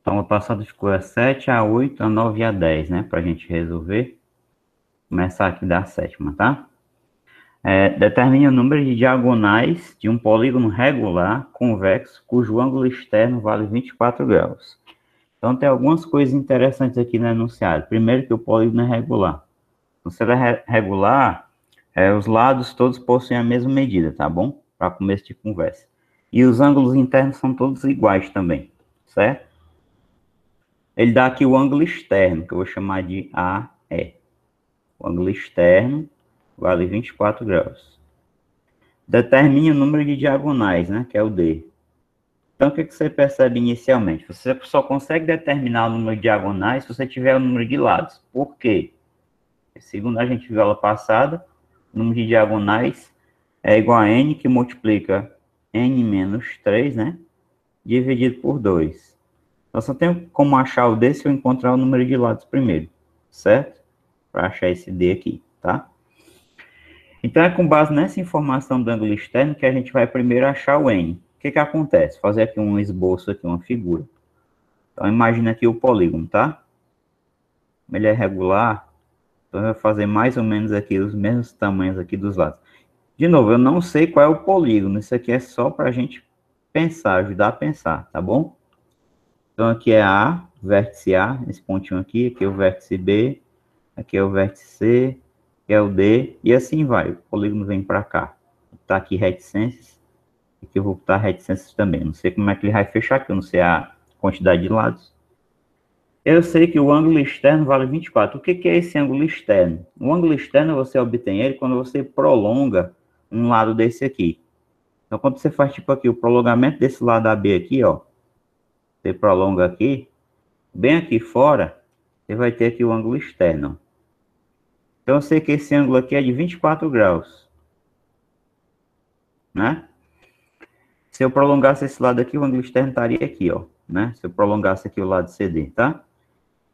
Então, a passada ficou a 7, a 8, a 9 e a 10, né? Para a gente resolver. Começar aqui da sétima, tá? Determine o número de diagonais de um polígono regular convexo cujo ângulo externo vale 24 graus. Então, tem algumas coisas interessantes aqui no enunciado. Primeiro, que o polígono é regular. Então, se ele é regular, os lados todos possuem a mesma medida, tá bom? Para começo de conversa. E os ângulos internos são todos iguais também, certo? Ele dá aqui o ângulo externo, que eu vou chamar de AE. O ângulo externo vale 24 graus. Determine o número de diagonais, né, que é o D. Então, o que você percebe inicialmente? Você só consegue determinar o número de diagonais se você tiver o número de lados. Por quê? Segundo a gente viu aula passada, o número de diagonais é igual a n, que multiplica n menos 3, né, dividido por 2. Então, só tem como achar o D se eu encontrar o número de lados primeiro, certo? Para achar esse D aqui, tá? Então, é com base nessa informação do ângulo externo que a gente vai primeiro achar o N. O que acontece? Fazer aqui um esboço, aqui uma figura. Então, imagina aqui o polígono, tá? Ele é regular, então eu vou fazer mais ou menos aqui os mesmos tamanhos aqui dos lados. De novo, eu não sei qual é o polígono, isso aqui é só para a gente pensar, ajudar a pensar, tá bom? Então, aqui é A, vértice A, esse pontinho aqui é o vértice B, aqui é o vértice C, que é o D, e assim vai. O polígono vem para cá. Tá aqui reticências, aqui eu vou botar reticências também. Não sei como é que ele vai fechar aqui, eu não sei a quantidade de lados. Eu sei que o ângulo externo vale 24. O que é esse ângulo externo? O ângulo externo você obtém ele quando você prolonga um lado desse aqui. Então, quando você faz tipo aqui o prolongamento desse lado AB aqui, ó, você prolonga aqui, bem aqui fora, você vai ter aqui o ângulo externo. Então, eu sei que esse ângulo aqui é de 24 graus, né? Se eu prolongasse esse lado aqui, o ângulo externo estaria aqui, ó, né? Se eu prolongasse aqui o lado CD, tá?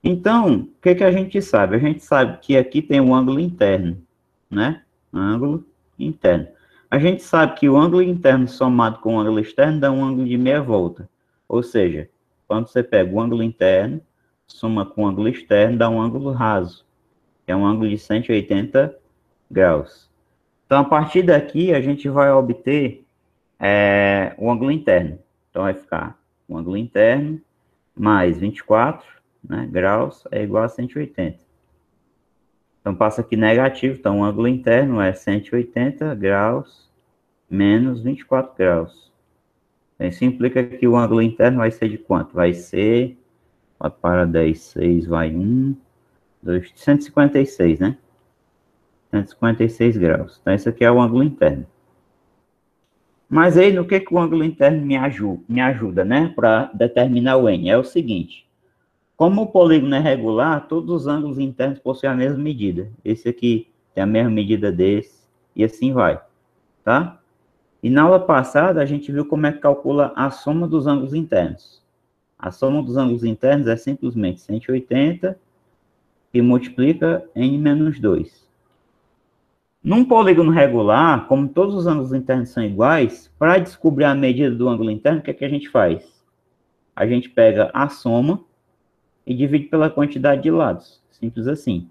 Então, o que a gente sabe? A gente sabe que aqui tem um ângulo interno, né? Ângulo interno. A gente sabe que o ângulo interno somado com o ângulo externo dá um ângulo de meia volta. Ou seja, quando você pega o ângulo interno, soma com o ângulo externo, dá um ângulo raso, que é um ângulo de 180 graus. Então, a partir daqui, a gente vai obter o ângulo interno. Então, vai ficar o ângulo interno mais 24, né, graus é igual a 180. Então, passa aqui negativo. Então, o ângulo interno é 180 graus menos 24 graus. Então, isso implica que o ângulo interno vai ser de quanto? Vai ser, 4 para 10, 6, vai 1, 2, 156, né? 156 graus. Então, esse aqui é o ângulo interno. Mas aí, no que o ângulo interno me ajuda, né? Para determinar o N? É o seguinte. Como o polígono é regular, todos os ângulos internos possuem a mesma medida. Esse aqui tem a mesma medida desse, e assim vai, tá? E na aula passada, a gente viu como é que calcula a soma dos ângulos internos. A soma dos ângulos internos é simplesmente 180 e multiplica n menos 2. Num polígono regular, como todos os ângulos internos são iguais, para descobrir a medida do ângulo interno, o que é que a gente faz? A gente pega a soma e divide pela quantidade de lados. Simples assim.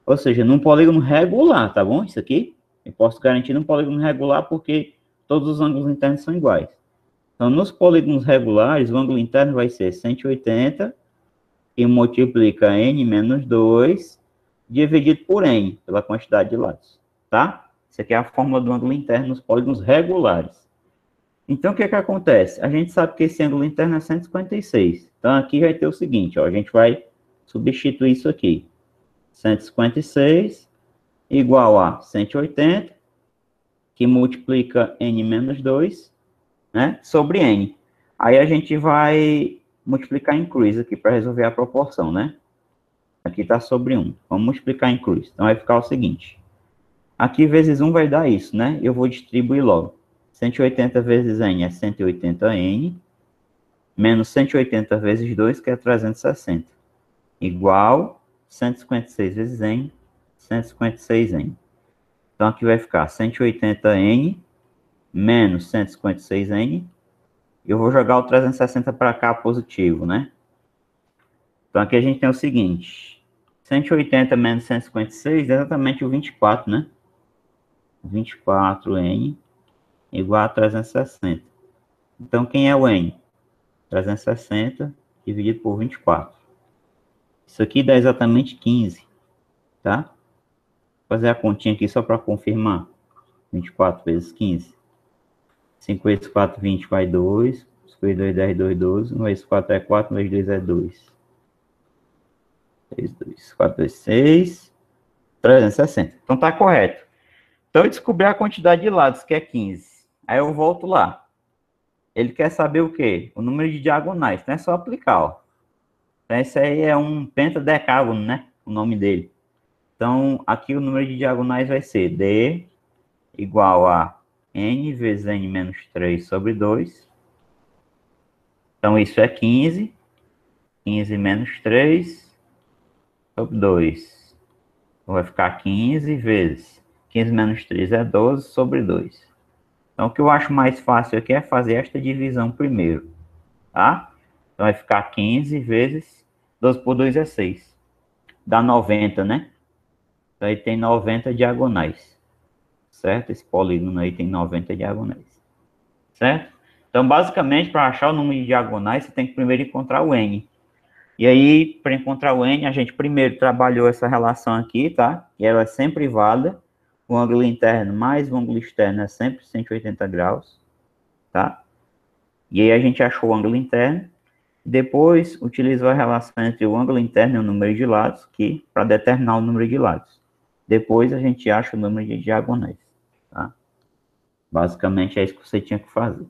Ou seja, num polígono regular, tá bom? Isso aqui, eu posso garantir num polígono regular porque todos os ângulos internos são iguais. Então, nos polígonos regulares, o ângulo interno vai ser 180 e multiplica n menos 2 dividido por n, pela quantidade de lados, tá? Isso aqui é a fórmula do ângulo interno nos polígonos regulares. Então, o que acontece? A gente sabe que esse ângulo interno é 156. Então, aqui vai ter o seguinte, ó, a gente vai substituir isso aqui. 156 igual a 180, que multiplica n menos 2, né, sobre n. Aí a gente vai multiplicar em cruz aqui para resolver a proporção, né? Aqui está sobre 1. Vamos multiplicar em cruz. Então, vai ficar o seguinte. Aqui vezes 1 vai dar isso, né? Eu vou distribuir logo. 180 vezes n é 180n, menos 180 vezes 2, que é 360, igual 156 vezes n, 156n. Então, aqui vai ficar 180n menos 156n. Eu vou jogar o 360 para cá positivo, né? Então, aqui a gente tem o seguinte. 180 menos 156 é exatamente o 24, né? 24N igual a 360. Então, quem é o N? 360 dividido por 24. Isso aqui dá exatamente 15, tá? Vou fazer a continha aqui só para confirmar. 24 vezes 15. 5 vezes 4, 20, vai 2. 5 vezes 2, 10, 2, 12. 1 vezes 4 é 4, 1 vezes 2 é 2. 3, 2, 4, 2, 6. 360. Então tá correto. Então eu descobri a quantidade de lados, que é 15. Aí eu volto lá. Ele quer saber o quê? O número de diagonais. Não é só aplicar, ó. Então esse aí é um pentadecágono, né? O nome dele. Então aqui o número de diagonais vai ser D igual a N vezes N menos 3 sobre 2. Então isso é 15. 15 menos 3 sobre 2. Então vai ficar 15 vezes 15 menos 3 é 12 sobre 2. Então, o que eu acho mais fácil aqui é fazer esta divisão primeiro, tá? Então, vai ficar 15 vezes 12 por 2 é 6. Dá 90, né? Então, aí tem 90 diagonais, certo? Esse polígono aí tem 90 diagonais, certo? Então, basicamente, para achar o número de diagonais, você tem que primeiro encontrar o N. E aí, para encontrar o N, a gente primeiro trabalhou essa relação aqui, tá? E ela é sempre válida. O ângulo interno mais o ângulo externo é sempre 180 graus, tá? E aí a gente achou o ângulo interno. Depois, utilizou a relação entre o ângulo interno e o número de lados, que para determinar o número de lados. Depois, a gente acha o número de diagonais, tá? Basicamente, é isso que você tinha que fazer.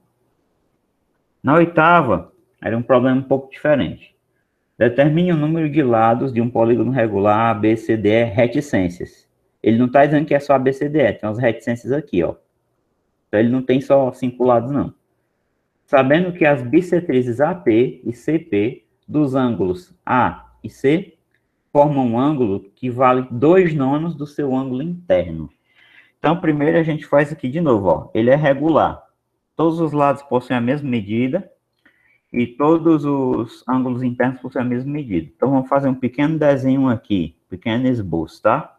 Na oitava, era um problema um pouco diferente. Determine o número de lados de um polígono regular ABCDE reticências. Ele não está dizendo que é só ABCDE, tem umas reticências aqui, ó. Então, ele não tem só 5 lados, não. Sabendo que as bissetrizes AP e CP dos ângulos A e C formam um ângulo que vale 2/9 do seu ângulo interno. Então, primeiro a gente faz aqui de novo, ó. Ele é regular. Todos os lados possuem a mesma medida e todos os ângulos internos possuem a mesma medida. Então, vamos fazer um pequeno desenho aqui, pequeno esboço, tá?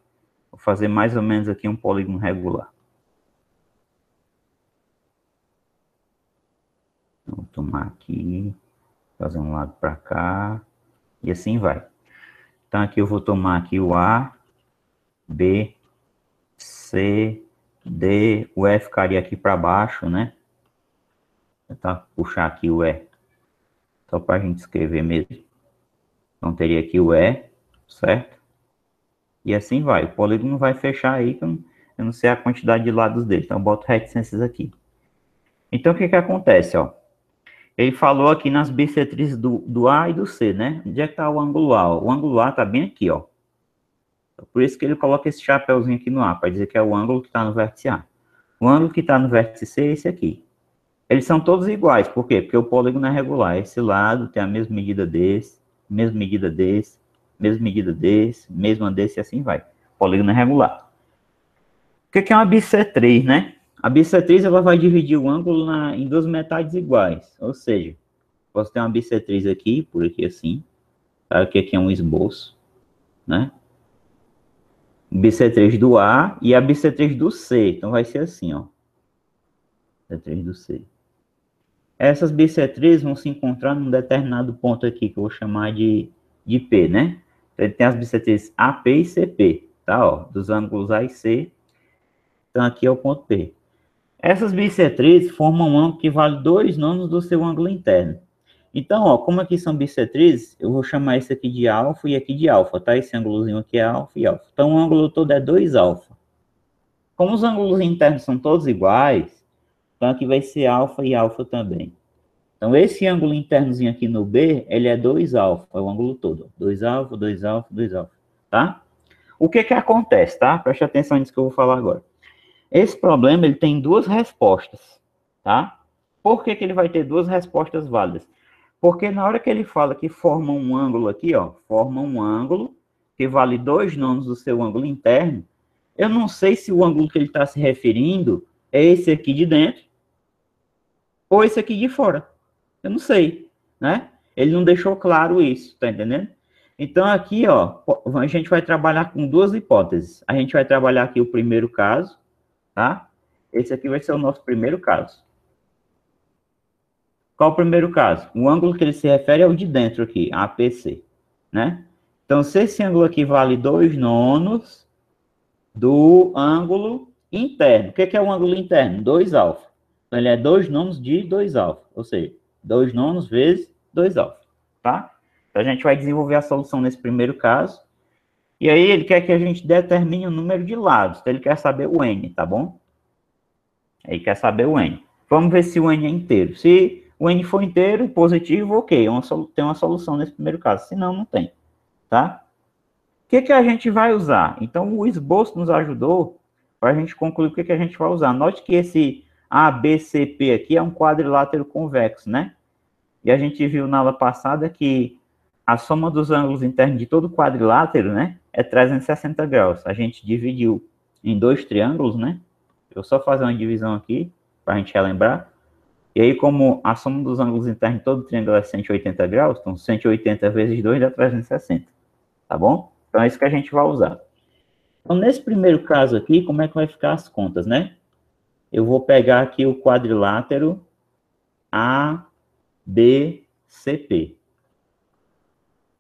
Vou fazer mais ou menos aqui um polígono regular. Vou tomar aqui, fazer um lado para cá, e assim vai. Então, aqui eu vou tomar aqui o A, B, C, D, o E ficaria aqui para baixo, né? Vou tentar puxar aqui o E, só para a gente escrever mesmo. Então, teria aqui o E, certo? E assim vai. O polígono vai fechar aí, que eu não sei a quantidade de lados dele. Então, eu boto reticências aqui. Então, o que que acontece, ó? Ele falou aqui nas bissetrizes do A e do C, né? Onde é que está o ângulo A? O ângulo A está bem aqui, ó. Por isso que ele coloca esse chapéuzinho aqui no A, para dizer que é o ângulo que está no vértice A. O ângulo que está no vértice C é esse aqui. Eles são todos iguais, por quê? Porque o polígono é regular. Esse lado tem a mesma medida desse, mesma medida desse, mesma medida desse, mesma desse e assim vai. O polígono é regular. O que é uma bissetriz, né? A bissetriz ela vai dividir o ângulo em duas metades iguais. Ou seja, posso ter uma bissetriz aqui, por aqui assim. Claro que aqui é um esboço, né? Bissetriz do A e a bissetriz do C. Então vai ser assim, ó. Bissetriz do C. Essas bissetrizes vão se encontrar num determinado ponto aqui, que eu vou chamar de P, né? Então, tem as bissetrizes AP e CP, tá? Ó, dos ângulos A e C. Então, aqui é o ponto P. Essas bissetrizes formam um ângulo que vale 2/9 do seu ângulo interno. Então, ó, como aqui são bissetrizes, eu vou chamar esse aqui de alfa e aqui de alfa, tá? Esse ângulozinho aqui é alfa e alfa. Então, o ângulo todo é 2 alfa. Como os ângulos internos são todos iguais, então aqui vai ser alfa e alfa também. Então, esse ângulo internozinho aqui no B, ele é 2 alfa, é o ângulo todo. 2 alfa, 2 alfa, 2 alfa, tá? O que que acontece, tá? Preste atenção nisso que eu vou falar agora. Esse problema, ele tem duas respostas, tá? Por que que ele vai ter duas respostas válidas? Porque na hora que ele fala que forma um ângulo aqui, ó, forma um ângulo que vale 2/9 do seu ângulo interno, eu não sei se o ângulo que ele está se referindo é esse aqui de dentro ou esse aqui de fora. Eu não sei, né? Ele não deixou claro isso, tá entendendo? Então, aqui, ó, a gente vai trabalhar com duas hipóteses. A gente vai trabalhar aqui o primeiro caso, tá? Esse aqui vai ser o nosso primeiro caso. Qual o primeiro caso? O ângulo que ele se refere é o de dentro aqui, APC, né? Então, se esse ângulo aqui vale 2 nonos do ângulo interno. O que é o ângulo interno? 2 alfa. Então, ele é 2 nonos de 2 alfa, ou seja, 2 nonos vezes 2 alfa, tá? Então, a gente vai desenvolver a solução nesse primeiro caso. E aí, ele quer que a gente determine o número de lados. Então, ele quer saber o n, tá bom? Ele quer saber o n. Vamos ver se o n é inteiro. Se o n for inteiro, positivo, ok. Tem uma solução nesse primeiro caso. Se não, não tem, tá? O que a gente vai usar? Então, o esboço nos ajudou para a gente concluir o que a gente vai usar. Note que esse ABCP aqui é um quadrilátero convexo, né? E a gente viu na aula passada que a soma dos ângulos internos de todo quadrilátero, né, é 360 graus. A gente dividiu em dois triângulos, né? Eu vou só fazer uma divisão aqui, para a gente relembrar. E aí, como a soma dos ângulos internos de todo triângulo é 180 graus, então 180 vezes 2 dá 360, tá bom? Então, é isso que a gente vai usar. Então, nesse primeiro caso aqui, como é que vai ficar as contas, né? Eu vou pegar aqui o quadrilátero ABCP.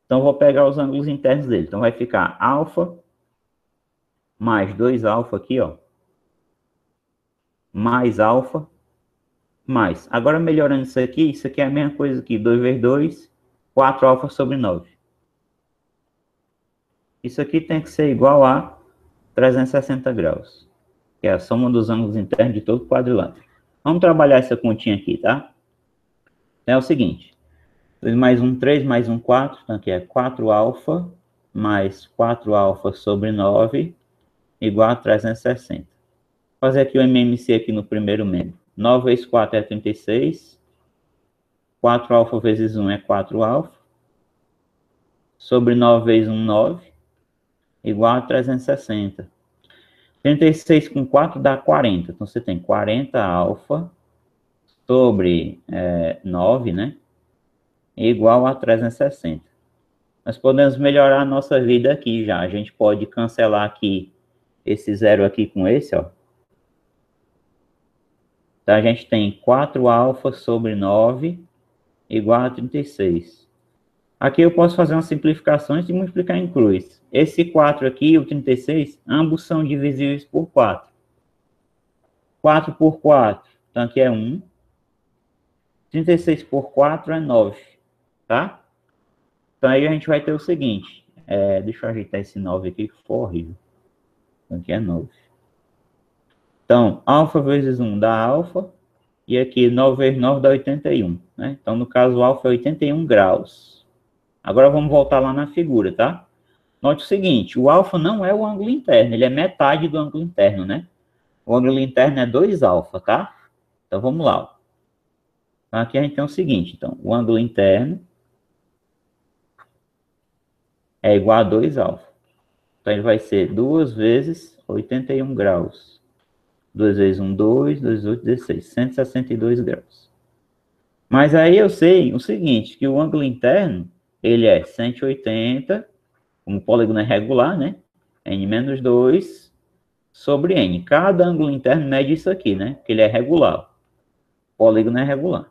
Então, vou pegar os ângulos internos dele. Então, vai ficar alfa mais 2 alfa aqui, ó. Mais alfa, mais. Agora, melhorando isso aqui é a mesma coisa aqui. 2 vezes 2, 4 alfa sobre 9. Isso aqui tem que ser igual a 360 graus, que é a soma dos ângulos internos de todo quadrilátero. Vamos trabalhar essa continha aqui, tá? É o seguinte. 2 mais 1, 3, mais 1, 4. Então, aqui é 4 alfa mais 4 alfa sobre 9 igual a 360. Vou fazer aqui o MMC aqui no primeiro membro. 9 vezes 4 é 36. 4 alfa vezes 1 é 4 alfa. Sobre 9 vezes 1, 9. Igual a 360. 36 com 4 dá 40. Então, você tem 40 alfa sobre 9, né? Igual a 360. Nós podemos melhorar a nossa vida aqui já. A gente pode cancelar aqui esse zero aqui com esse, ó. Então, a gente tem 4 alfa sobre 9 igual a 36. Aqui eu posso fazer umas simplificações e multiplicar em cruz. Esse 4 aqui e o 36, ambos são divisíveis por 4. 4 por 4, então aqui é 1. 36 por 4 é 9, tá? Então aí a gente vai ter o seguinte. Deixa eu ajeitar esse 9 aqui que ficou horrível. Então aqui é 9. Então, alfa vezes 1 dá alfa. E aqui 9 vezes 9 dá 81, né? Então, no caso, o alfa é 81 graus. Agora vamos voltar lá na figura, tá? Note o seguinte, o alfa não é o ângulo interno, ele é metade do ângulo interno, né? O ângulo interno é 2 alfa, tá? Então, vamos lá. Ó. Então, aqui a gente tem o seguinte, então, o ângulo interno é igual a 2 alfa. Então, ele vai ser 2 vezes 81 graus. 2 vezes 1, 2, 2 vezes 8, 16. 162 graus. Mas aí eu sei o seguinte, que o ângulo interno, ele é 180, como o polígono é regular, né? N menos 2 sobre N. Cada ângulo interno mede isso aqui, né? Porque ele é regular. O polígono é regular.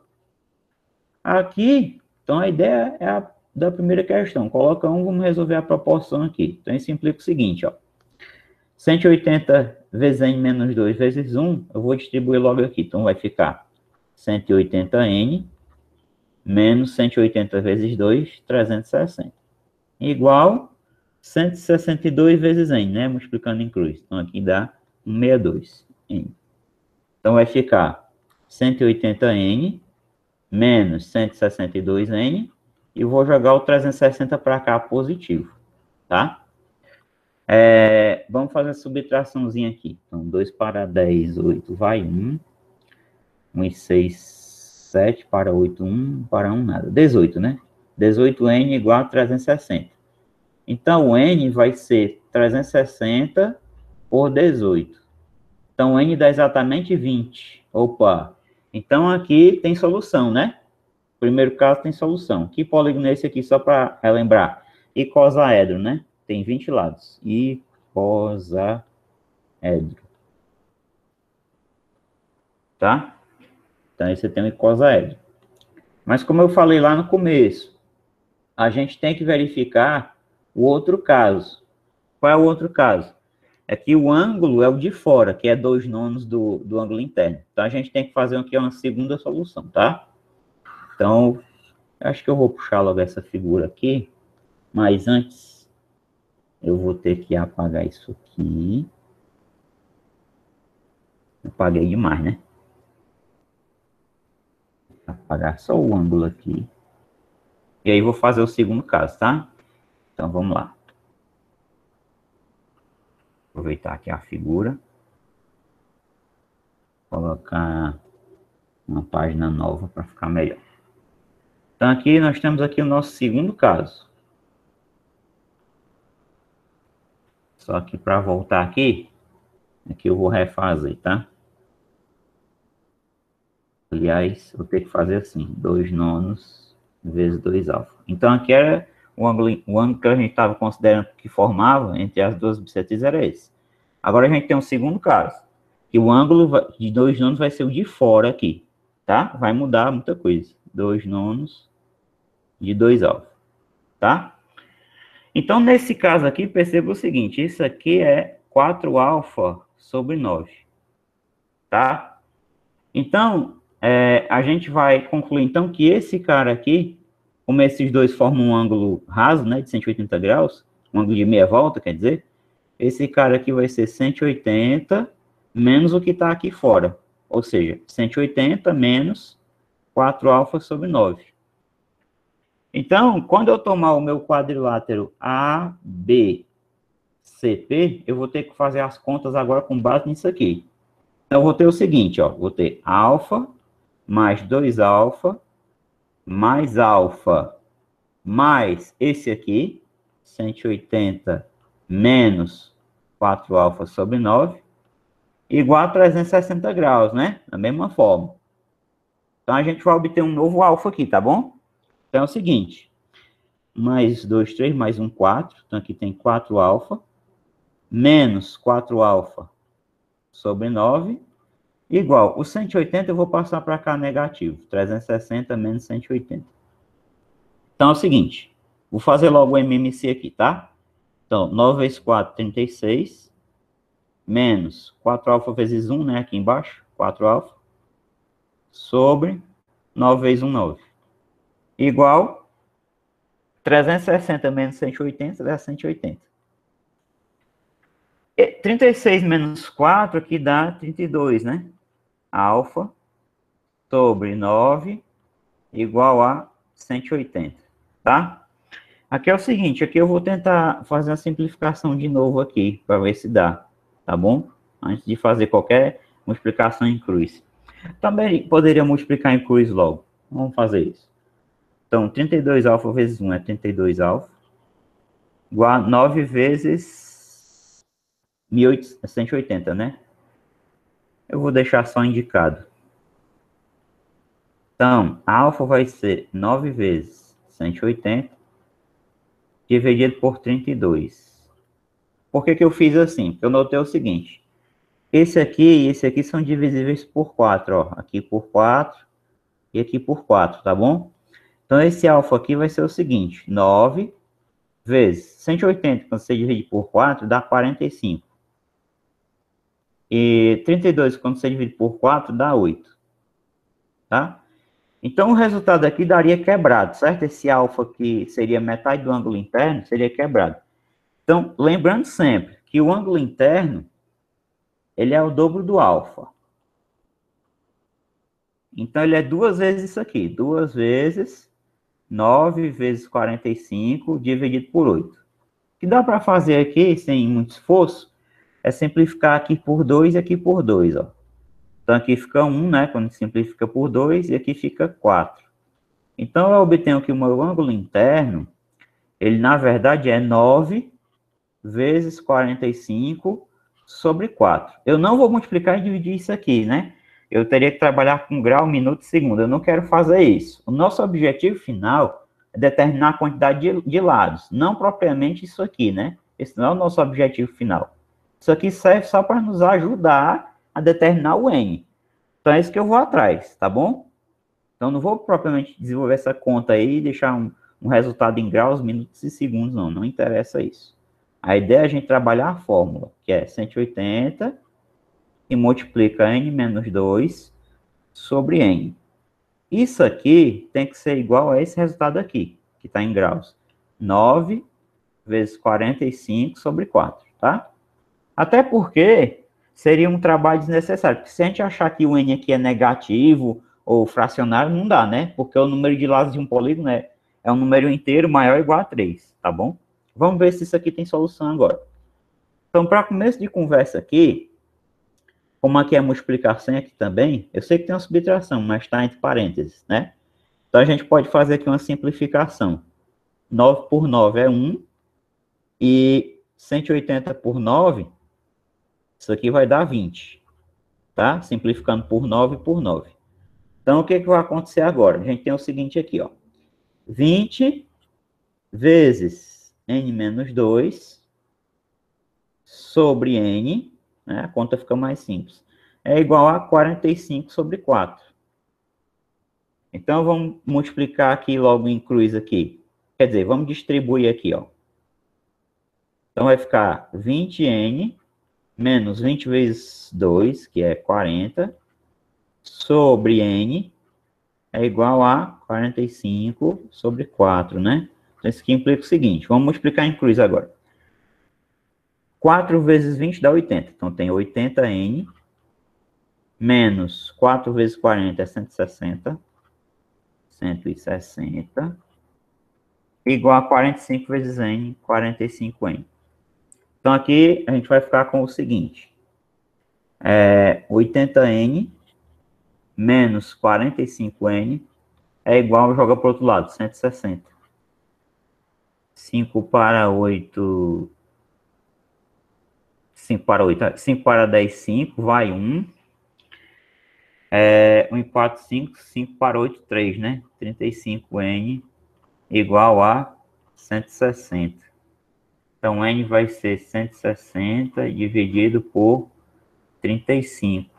Aqui, então a ideia é a da primeira questão. Coloca 1, vamos resolver a proporção aqui. Então isso implica o seguinte, ó. 180 vezes N menos 2 vezes 1, eu vou distribuir logo aqui. Então vai ficar 180N menos 180 vezes 2, 360. Igual 162 vezes N, né? Multiplicando em cruz. Então, aqui dá 162. N. Então, vai ficar 180N menos 162N. E vou jogar o 360 para cá positivo, tá? Vamos fazer a subtraçãozinha aqui. Então, 2 para 10, 8 vai 1. 1 e 6, 7 para 8, 1 para 1, nada. 18, né? 18N igual a 360. Então, o N vai ser 360 por 18. Então, o N dá exatamente 20. Opa! Então, aqui tem solução, né? Primeiro caso tem solução. Que polígono é esse aqui, só para relembrar? icosaedro, né? Tem 20 lados. Icosaedro. Tá? Então, aí você tem um icosaedro. Mas como eu falei lá no começo, a gente tem que verificar o outro caso. Qual é o outro caso? É que o ângulo é o de fora, que é 2/9 do ângulo interno. Então, a gente tem que fazer aqui uma segunda solução, tá? Então, acho que eu vou puxar logo essa figura aqui, mas antes, eu vou ter que apagar isso aqui. Apaguei demais, né? Apagar só o ângulo aqui. E aí, vou fazer o segundo caso, tá? Então, vamos lá. Aproveitar aqui a figura. Colocar uma página nova para ficar melhor. Então, aqui nós temos aqui o nosso segundo caso. Só que para voltar aqui eu vou refazer, tá? Aliás, vou ter que fazer assim, 2/9 vezes 2α. Então, aqui era o ângulo que a gente estava considerando que formava entre as duas bissetis era esse. Agora, a gente tem um segundo caso, que o ângulo de 2/9 vai ser o de fora aqui, tá? Vai mudar muita coisa. 2/9 de 2α, tá? Então, nesse caso aqui, perceba o seguinte, isso aqui é 4α sobre 9, tá? Então, a gente vai concluir, então, que esse cara aqui, como esses dois formam um ângulo raso, né, de 180 graus, um ângulo de meia volta, quer dizer, esse cara aqui vai ser 180 menos o que está aqui fora, ou seja, 180 menos 4α sobre 9. Então, quando eu tomar o meu quadrilátero ABCP, eu vou ter que fazer as contas agora com base nisso aqui. Então, eu vou ter o seguinte, ó, vou ter alfa mais 2α mais alfa mais esse aqui, 180 menos 4α sobre 9, igual a 360 graus, né? Da mesma forma. Então, a gente vai obter um novo alfa aqui, tá bom? Então, é o seguinte, mais 2, 3, mais 1, 4. Então, aqui tem 4α, menos 4α sobre 9, igual. O 180 eu vou passar para cá negativo. 360 menos 180. Então, é o seguinte, vou fazer logo o MMC aqui, tá? Então, 9 vezes 4, 36, menos 4α vezes 1, né, aqui embaixo, 4α, sobre 9 vezes 1, 9. Igual 360 menos 180 dá 180. 36 menos 4 aqui dá 32, né? Alfa sobre 9 igual a 180, tá? Aqui é o seguinte, aqui eu vou tentar fazer a simplificação de novo aqui, para ver se dá, tá bom? Antes de fazer qualquer multiplicação em cruz. Também poderia multiplicar em cruz logo. Vamos fazer isso. Então, 32α vezes 1 é 32α, igual a 9 vezes 180, né? Eu vou deixar só indicado. Então, alfa vai ser 9 vezes 180, dividido por 32. Por que eu fiz assim? Porque eu notei o seguinte. Esse aqui e esse aqui são divisíveis por 4, ó. Aqui por 4 e aqui por 4, tá bom? Então, esse alfa aqui vai ser o seguinte. 9 vezes 180, quando você divide por 4, dá 45. E 32, quando você divide por 4, dá 8. Tá? Então, o resultado aqui daria quebrado, certo? Esse alfa que seria metade do ângulo interno, seria quebrado. Então, lembrando sempre que o ângulo interno, ele é o dobro do alfa. Então, ele é 2 vezes isso aqui. 2 vezes 9 vezes 45 dividido por 8. O que dá para fazer aqui, sem muito esforço, é simplificar aqui por 2 e aqui por 2, ó. Então, aqui fica 1, né? Quando simplifica por 2, e aqui fica 4. Então, eu obtenho que o meu ângulo interno, ele, na verdade, é 9 vezes 45 sobre 4. Eu não vou multiplicar e dividir isso aqui, né? Eu teria que trabalhar com grau, minuto e segundo. Eu não quero fazer isso. O nosso objetivo final determinar a quantidade de lados, não propriamente isso aqui, né? Esse não é o nosso objetivo final. Isso aqui serve só para nos ajudar a determinar o n. Então é isso que eu vou atrás, tá bom? Então não vou propriamente desenvolver essa conta aí e deixar um resultado em graus, minutos e segundos, não. Não interessa isso. A ideia é a gente trabalhar a fórmula, que é 180 e multiplica n menos 2 sobre n. Isso aqui tem que ser igual a esse resultado aqui, que está em graus. 9 vezes 45 sobre 4, tá? Até porque seria um trabalho desnecessário. Porque se a gente achar que o n aqui é negativo ou fracionário, não dá, né? Porque o número de lados de um polígono é um número inteiro maior ou igual a 3, tá bom? Vamos ver se isso aqui tem solução agora. Então, para começo de conversa aqui, como aqui é multiplicação aqui também, eu sei que tem uma subtração, mas está entre parênteses, né? Então, a gente pode fazer aqui uma simplificação. 9 por 9 é 1, e 180 por 9, isso aqui vai dar 20, tá? Simplificando por 9 por 9. Então, o que vai acontecer agora? A gente tem o seguinte aqui, ó. 20 vezes n menos 2 sobre n, né? A conta fica mais simples, é igual a 45 sobre 4. Então, vamos multiplicar aqui logo em cruz aqui. Quer dizer, vamos distribuir aqui, ó. Então, vai ficar 20n menos 20 vezes 2, que é 40, sobre n, é igual a 45 sobre 4, né? Então, isso aqui implica o seguinte, vamos multiplicar em cruz agora. 4 vezes 20 dá 80, então tem 80n, menos 4 vezes 40 é 160, 160, igual a 45 vezes n, 45n. Então, aqui a gente vai ficar com o seguinte, 80n menos 45n é igual, joga para o outro lado, 160. 5 para 8, 5 para 8, 5 para 10, 5, vai 1. 1 empate 5, 5 para 8, 3, né? 35n igual a 160. Então, n vai ser 160 dividido por 35.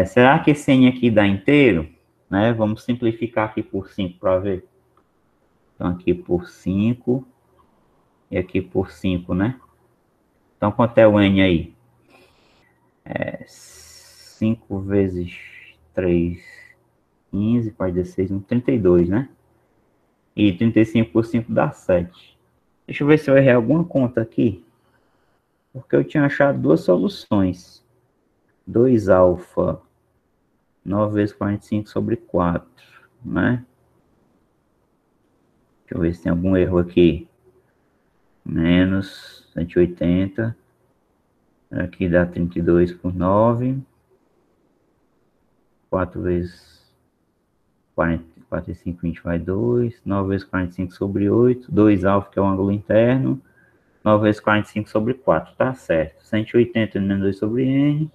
Será que esse n aqui dá inteiro? Né? Vamos simplificar aqui por 5 para ver. Então, aqui por 5 e aqui por 5, né? Então, quanto é o n aí? 5 vezes 3, 15, pode 16, 32, né? E 35 por 5 dá 7. Deixa eu ver se eu errei alguma conta aqui. Porque eu tinha achado duas soluções. 2 alfa, 9 vezes 45 sobre 4, né? Deixa eu ver se tem algum erro aqui. Menos 180. Aqui dá 32 por 9. 4 vezes 45, 20 vai 2. 9 vezes 45 sobre 8. 2 alfa, que é o ângulo interno. 9 vezes 45 sobre 4, tá certo. 180 menos 2 sobre n.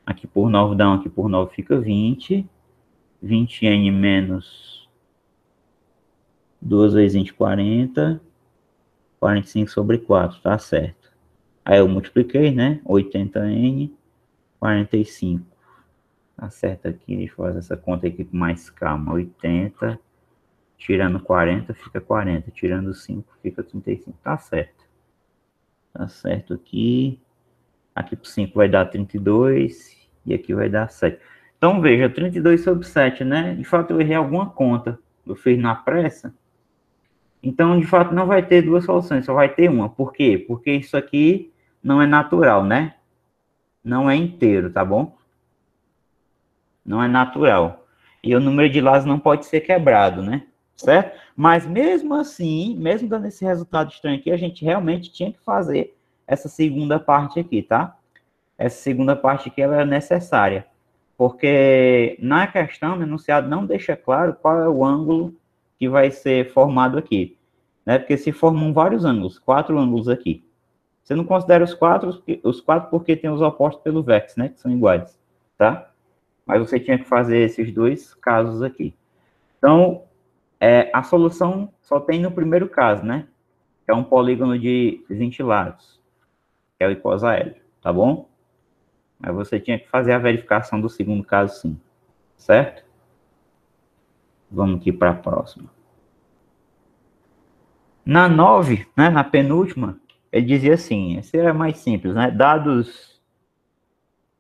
Aqui por 9 dá 1, aqui por 9 fica 20. 20n menos 2 vezes 20, 40. 45 sobre 4, tá certo. Aí eu multipliquei, né? 80n, 45. Tá certo aqui, deixa eu fazer essa conta aqui com mais calma. 80, tirando 40, fica 40. Tirando 5, fica 35. Tá certo. Tá certo aqui. Aqui por 5 vai dar 32. E aqui vai dar 7. Então, veja, 32 sobre 7, né? De fato, eu errei alguma conta. Eu fiz na pressa. Então, de fato, não vai ter duas soluções, só vai ter uma. Por quê? Porque isso aqui não é natural, né? Não é inteiro, tá bom? Não é natural. E o número de lados não pode ser quebrado, né? Certo? Mas mesmo assim, mesmo dando esse resultado estranho aqui, a gente realmente tinha que fazer essa segunda parte aqui, tá? Essa segunda parte aqui, ela é necessária. Porque na questão, no enunciado não deixa claro qual é o ângulo que vai ser formado aqui. Né? Porque se formam vários ângulos, 4 ângulos aqui. Você não considera os quatro porque tem os opostos pelo vértice, né? Que são iguais, tá? Mas você tinha que fazer esses dois casos aqui. Então, A solução só tem no primeiro caso, né? Que é um polígono de 20 lados, que é o icosaedro, tá bom? Mas você tinha que fazer a verificação do segundo caso, sim. Certo? Vamos aqui para a próxima. Na 9, né, na penúltima, ele dizia assim, esse é mais simples, né? Dados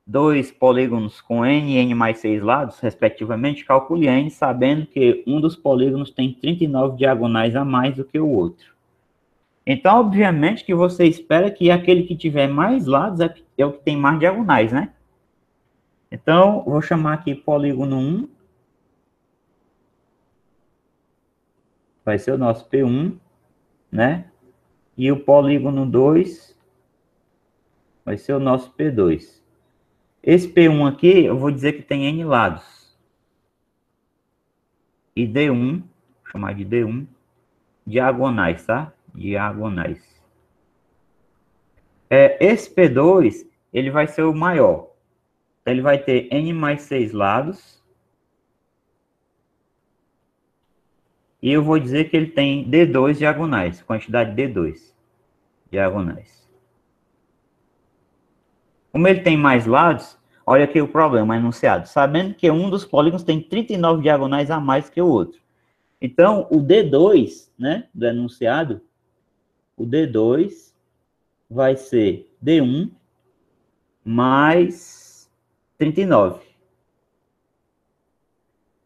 dois polígonos com n e n mais 6 lados, respectivamente, calcule n sabendo que um dos polígonos tem 39 diagonais a mais do que o outro. Então, obviamente, que você espera que aquele que tiver mais lados é o que tem mais diagonais, né? Então, vou chamar aqui polígono 1. Vai ser o nosso P1, né? E o polígono 2 vai ser o nosso P2. Esse P1 aqui, eu vou dizer que tem N lados. E D1, vou chamar de D1, diagonais, tá? Diagonais. Esse P2, ele vai ser o maior. Ele vai ter N mais 6 lados. E eu vou dizer que ele tem D2 diagonais, quantidade D2 diagonais. Como ele tem mais lados, olha aqui o problema enunciado. Sabendo que um dos polígonos tem 39 diagonais a mais que o outro. Então, o D2, né, do enunciado, o D2 vai ser D1 mais 39.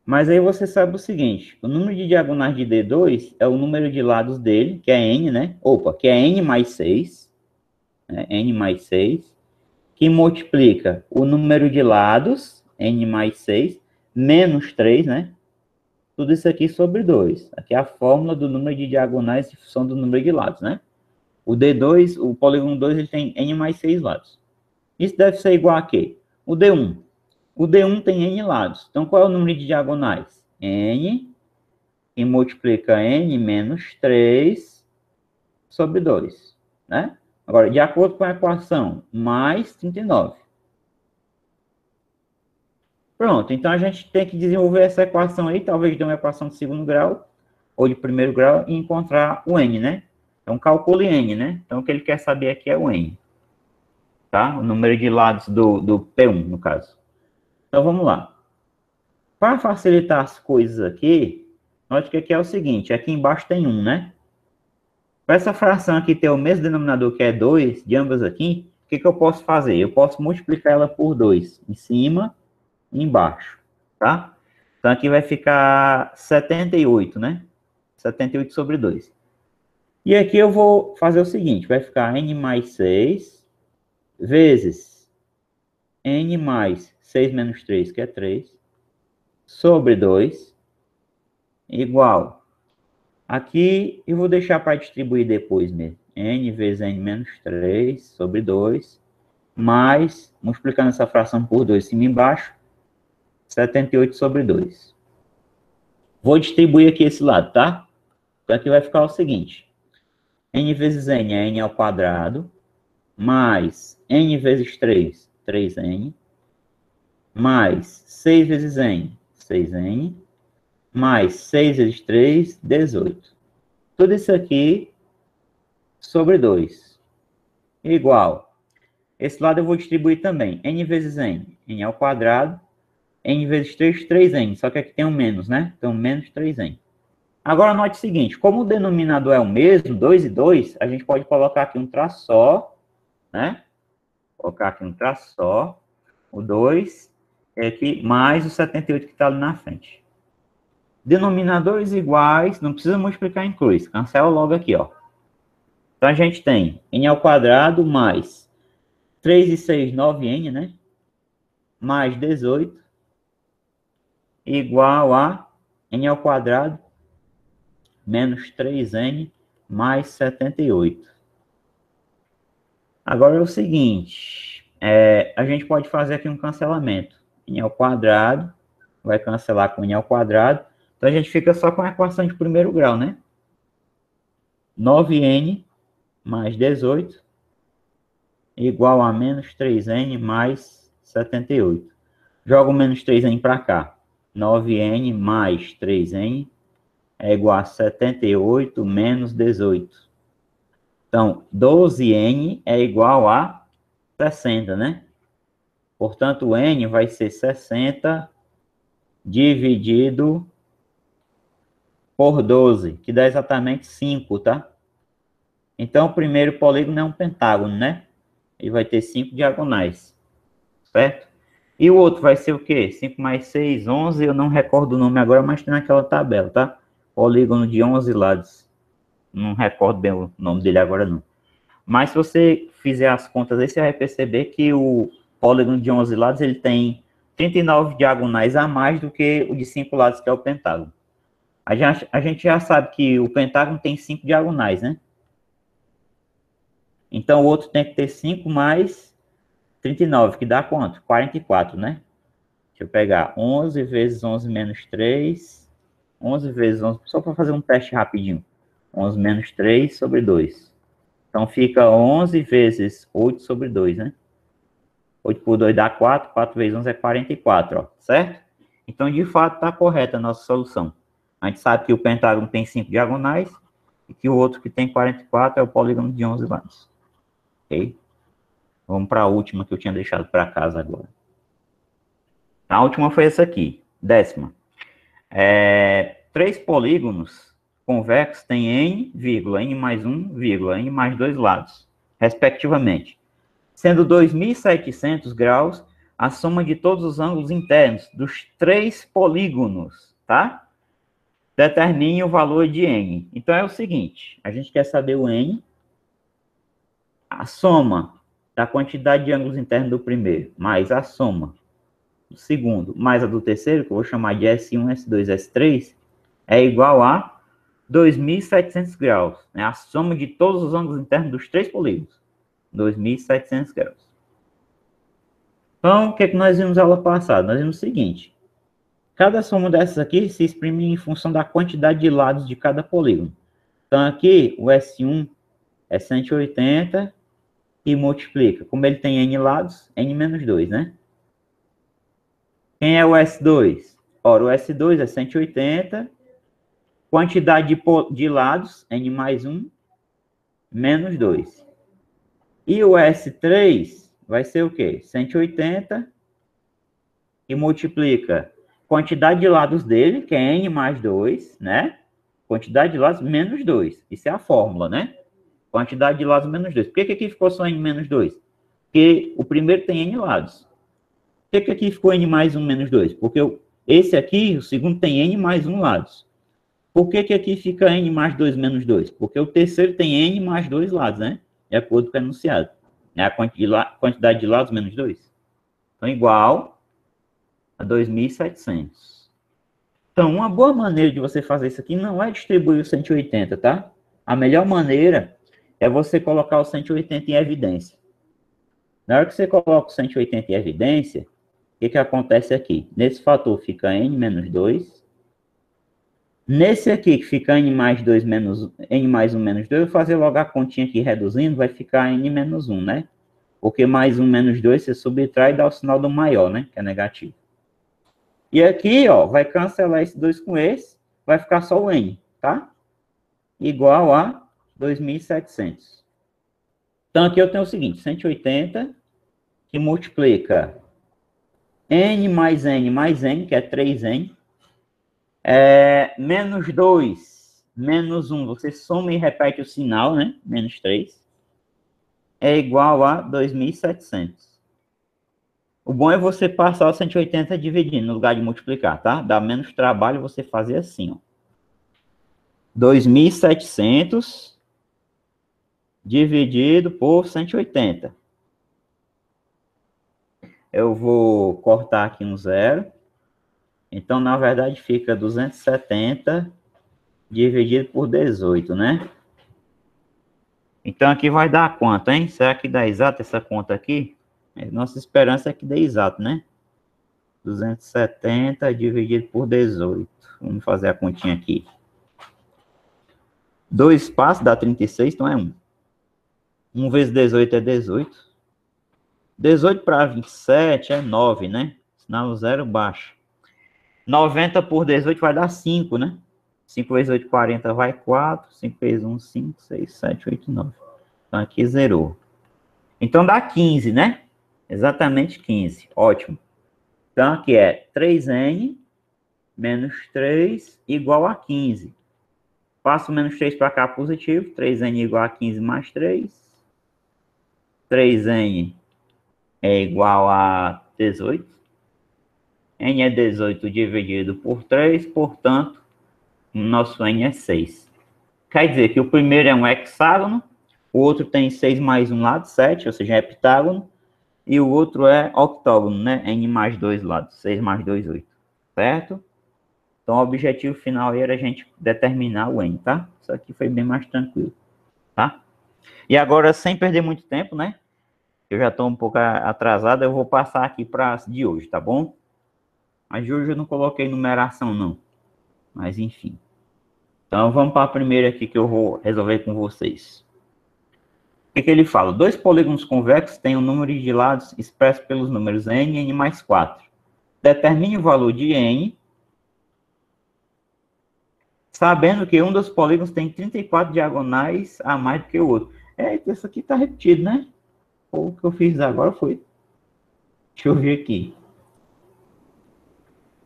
Mas aí você sabe o seguinte, o número de diagonais de D2 é o número de lados dele, que é N, né? Opa, que é N mais 6, né? N mais 6, que multiplica o número de lados, N mais 6, menos 3, né? Tudo isso aqui sobre 2. Aqui é a fórmula do número de diagonais em função do número de lados, né? O D2, o polígono 2, ele tem N mais 6 lados. Isso deve ser igual a quê? O D1. O D1 tem N lados. Então, qual é o número de diagonais? N, e multiplica N menos 3 sobre 2, né? Agora, de acordo com a equação, mais 39. Pronto, então a gente tem que desenvolver essa equação aí, talvez de uma equação de segundo grau, ou de primeiro grau, e encontrar o N, né? Então, calcule N, né? Então, o que ele quer saber aqui é o N. Tá? O número de lados do P1, no caso. Então, vamos lá. Para facilitar as coisas aqui, note que aqui é o seguinte, aqui embaixo tem 1, né? Para essa fração aqui ter o mesmo denominador, que é 2, de ambas aqui, o que eu posso fazer? Eu posso multiplicar ela por 2, em cima e embaixo, tá? Então, aqui vai ficar 78, né? 78 sobre 2. E aqui eu vou fazer o seguinte, vai ficar n mais 6 vezes n mais 6 menos 3, que é 3, sobre 2, igual. Aqui eu vou deixar para distribuir depois mesmo. N vezes n menos 3 sobre 2, mais, multiplicando essa fração por 2 cima e embaixo, 78 sobre 2. Vou distribuir aqui esse lado, tá? Então aqui vai ficar o seguinte. N vezes n é n ao quadrado, mais n vezes 3, 3n, mais 6 vezes n, 6n, mais 6 vezes 3, 18. Tudo isso aqui sobre 2. Igual. Esse lado eu vou distribuir também. N vezes n, n ao quadrado, n vezes 3, 3n. Só que aqui tem um menos, né? Então, menos 3n. Agora, note o seguinte. Como o denominador é o mesmo, 2 e 2, a gente pode colocar aqui um traço só, né? Colocar aqui um traço só. O 2 é aqui, mais o 78 que está ali na frente. Denominadores iguais, não precisa multiplicar em cruz. Cancela logo aqui, ó. Então, a gente tem n ao quadrado mais 3 e 6, 9n, né? Mais 18, igual a n ao quadrado menos 3n mais 78. Agora é o seguinte, a gente pode fazer aqui um cancelamento. N ao quadrado, vai cancelar com n ao quadrado. Então, a gente fica só com a equação de primeiro grau, né? 9n mais 18 igual a menos 3n mais 78. Jogo menos 3n para cá. 9n mais 3n é igual a 78 menos 18. Então, 12n é igual a 60, né? Portanto, o n vai ser 60 dividido por 12, que dá exatamente 5, tá? Então, o primeiro polígono é um pentágono, né? Ele vai ter 5 diagonais, certo? E o outro vai ser o quê? 5 mais 6, 11, eu não recordo o nome agora, mas tem naquela tabela, tá? Polígono de 11 lados. Não recordo bem o nome dele agora, não. Mas se você fizer as contas aí, você vai perceber que o polígono de 11 lados, ele tem 39 diagonais a mais do que o de 5 lados, que é o pentágono. A gente já sabe que o pentágono tem 5 diagonais, né? Então, o outro tem que ter 5 mais 39, que dá quanto? 44, né? Deixa eu pegar 11 vezes 11 menos 3. 11 vezes 11, só para fazer um teste rapidinho. 11 menos 3 sobre 2. Então, fica 11 vezes 8 sobre 2, né? 8 por 2 dá 4. 4 vezes 11 é 44, ó. Certo? Então, de fato, está correta a nossa solução. A gente sabe que o pentágono tem 5 diagonais e que o outro que tem 44 é o polígono de 11 lados. Ok? Vamos para a última que eu tinha deixado para casa agora. A última foi essa aqui, 10ª. Três polígonos convexos têm n, n mais 1, n mais 2 lados, respectivamente. Sendo 2.700 graus a soma de todos os ângulos internos dos três polígonos, tá? Determine o valor de n. Então, é o seguinte, a gente quer saber o n, a soma da quantidade de ângulos internos do primeiro, mais a soma do segundo, mais a do terceiro, que eu vou chamar de S1, S2, S3, é igual a 2.700 graus, né? A soma de todos os ângulos internos dos três polígonos. 2.700 graus. Então, o que é que nós vimos na aula passada? Nós vimos o seguinte. Cada soma dessas aqui se exprime em função da quantidade de lados de cada polígono. Então, aqui, o S1 é 180 e multiplica. Como ele tem n lados, n menos 2, né? Quem é o S2? Ora, o S2 é 180, quantidade de lados, n mais 1, menos 2. E o S3 vai ser o quê? 180 e multiplica quantidade de lados dele, que é n mais 2, né? Quantidade de lados menos 2. Isso é a fórmula, né? Quantidade de lados menos 2. Por que aqui ficou só n menos 2? Porque o primeiro tem n lados. Por que aqui ficou n mais 1 menos 2? Porque esse aqui, o segundo, tem n mais 1 lados. Por que aqui fica n mais 2 menos 2? Porque o terceiro tem n mais 2 lados, né? De acordo com o enunciado. É a quantidade de lados menos 2. Então, igual a 2.700. Então, uma boa maneira de você fazer isso aqui não é distribuir o 180, tá? A melhor maneira é você colocar o 180 em evidência. Na hora que você coloca o 180 em evidência, o que acontece aqui? Nesse fator fica n menos 2. Nesse aqui, que fica n mais 2 menos n mais 1 menos 2, eu vou fazer logo a continha aqui reduzindo, vai ficar n menos 1, né? Porque mais 1 menos 2 você subtrai e dá o sinal do maior, né? Que é negativo. E aqui, ó, vai cancelar esse 2 com esse, vai ficar só o n, tá? Igual a 2.700. Então, aqui eu tenho o seguinte, 180, que multiplica n, que é 3n, menos 2, menos 1, você soma e repete o sinal, né? Menos 3, é igual a 2.700. O bom é você passar o 180 dividindo, no lugar de multiplicar, tá? Dá menos trabalho você fazer assim, ó. 2.700 dividido por 180. Eu vou cortar aqui um zero. Então, na verdade, fica 270 dividido por 18, né? Então, aqui vai dar quanto, hein? Será que dá exato essa conta aqui? Nossa esperança é que dê exato, né? 270 dividido por 18. Vamos fazer a continha aqui. 2 espaços dá 36, então é 1. 1 vezes 18 é 18. 18 para 27 é 9, né? Sinal zero baixo. 90 por 18 vai dar 5, né? 5 vezes 8, 40, vai 4. 5 vezes 1, 5, 6, 7, 8, 9. Então, aqui zerou. Então, dá 15, né? Exatamente 15. Ótimo. Então, aqui é 3n menos 3 igual a 15. Passo o menos 3 para cá, positivo. 3n igual a 15 mais 3. 3n é igual a 18. N é 18 dividido por 3, portanto, nosso n é 6. Quer dizer que o primeiro é um hexágono, o outro tem 6 mais um lado, 7, ou seja, é heptágono, e o outro é octógono, né? N mais 2 lados, 6 mais 2, 8, certo? Então, o objetivo final era a gente determinar o n, tá? Isso aqui foi bem mais tranquilo, tá? E agora, sem perder muito tempo, né? Eu já estou um pouco atrasado, eu vou passar aqui para de hoje, tá bom? Mas de hoje eu não coloquei numeração, não. Mas, enfim. Então, vamos para a primeira aqui que eu vou resolver com vocês. O que ele fala? Dois polígonos convexos têm um número de lados expresso pelos números n e n mais 4. Determine o valor de n, sabendo que um dos polígonos tem 34 diagonais a mais do que o outro. Isso aqui está repetido, né? O que eu fiz agora foi... Deixa eu ver aqui.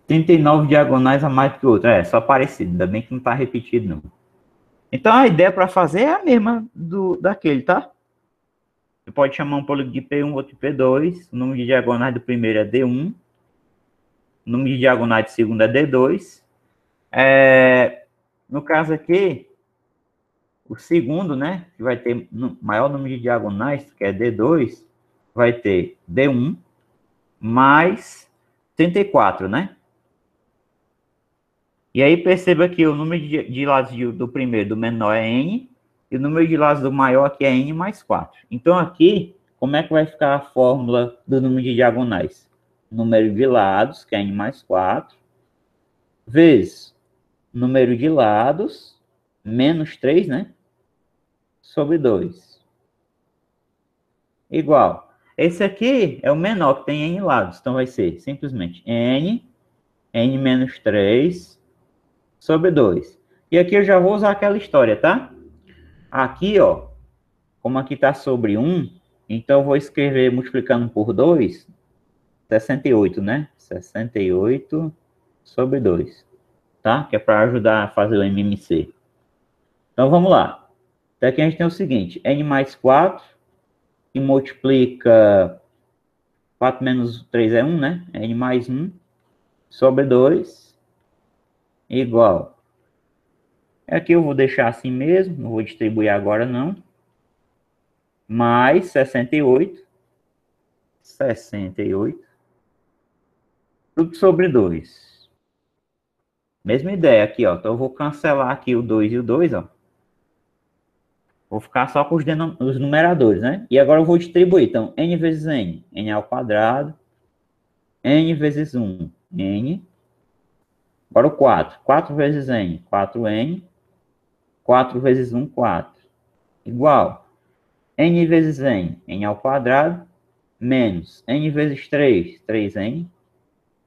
39 diagonais a mais do que o outro. Só parecido. Ainda bem que não está repetido, não. Então, a ideia para fazer é a mesma daquele, tá? Você pode chamar um polígono de P1, outro de P2. O número de diagonais do primeiro é D1. O número de diagonais do segundo é D2. No caso aqui, o segundo, né, que vai ter maior número de diagonais, que é D2, vai ter D1 mais 34, né? E aí perceba que o número de lados do primeiro, do menor, é n, e o número de lados do maior aqui é n mais 4. Então aqui, como é que vai ficar a fórmula do número de diagonais? Número de lados, que é n mais 4, vezes número de lados, menos 3, né? Sobre 2. Igual. Esse aqui é o menor, que tem n lados. Então vai ser simplesmente n menos 3 sobre 2. E aqui eu já vou usar aquela história, tá? Aqui, ó, como aqui está sobre 1, então eu vou escrever multiplicando por 2, 68, né? 68 sobre 2, tá? Que é para ajudar a fazer o MMC. Então vamos lá. Daqui a gente tem o seguinte, n mais 4, que multiplica 4 menos 3 é 1, né? N mais 1 sobre 2 igual. Aqui eu vou deixar assim mesmo, não vou distribuir agora não. Mais 68. 68. Tudo sobre 2. Mesma ideia aqui, ó. Então eu vou cancelar aqui o 2 e o 2, ó. Vou ficar só com os numeradores, né? E agora eu vou distribuir. Então, n vezes n. N ao quadrado. N vezes 1. N. Agora o 4. 4 vezes n. 4n. 4 vezes 1, 4. Igual. N vezes n. N ao quadrado. Menos. N vezes 3. 3n.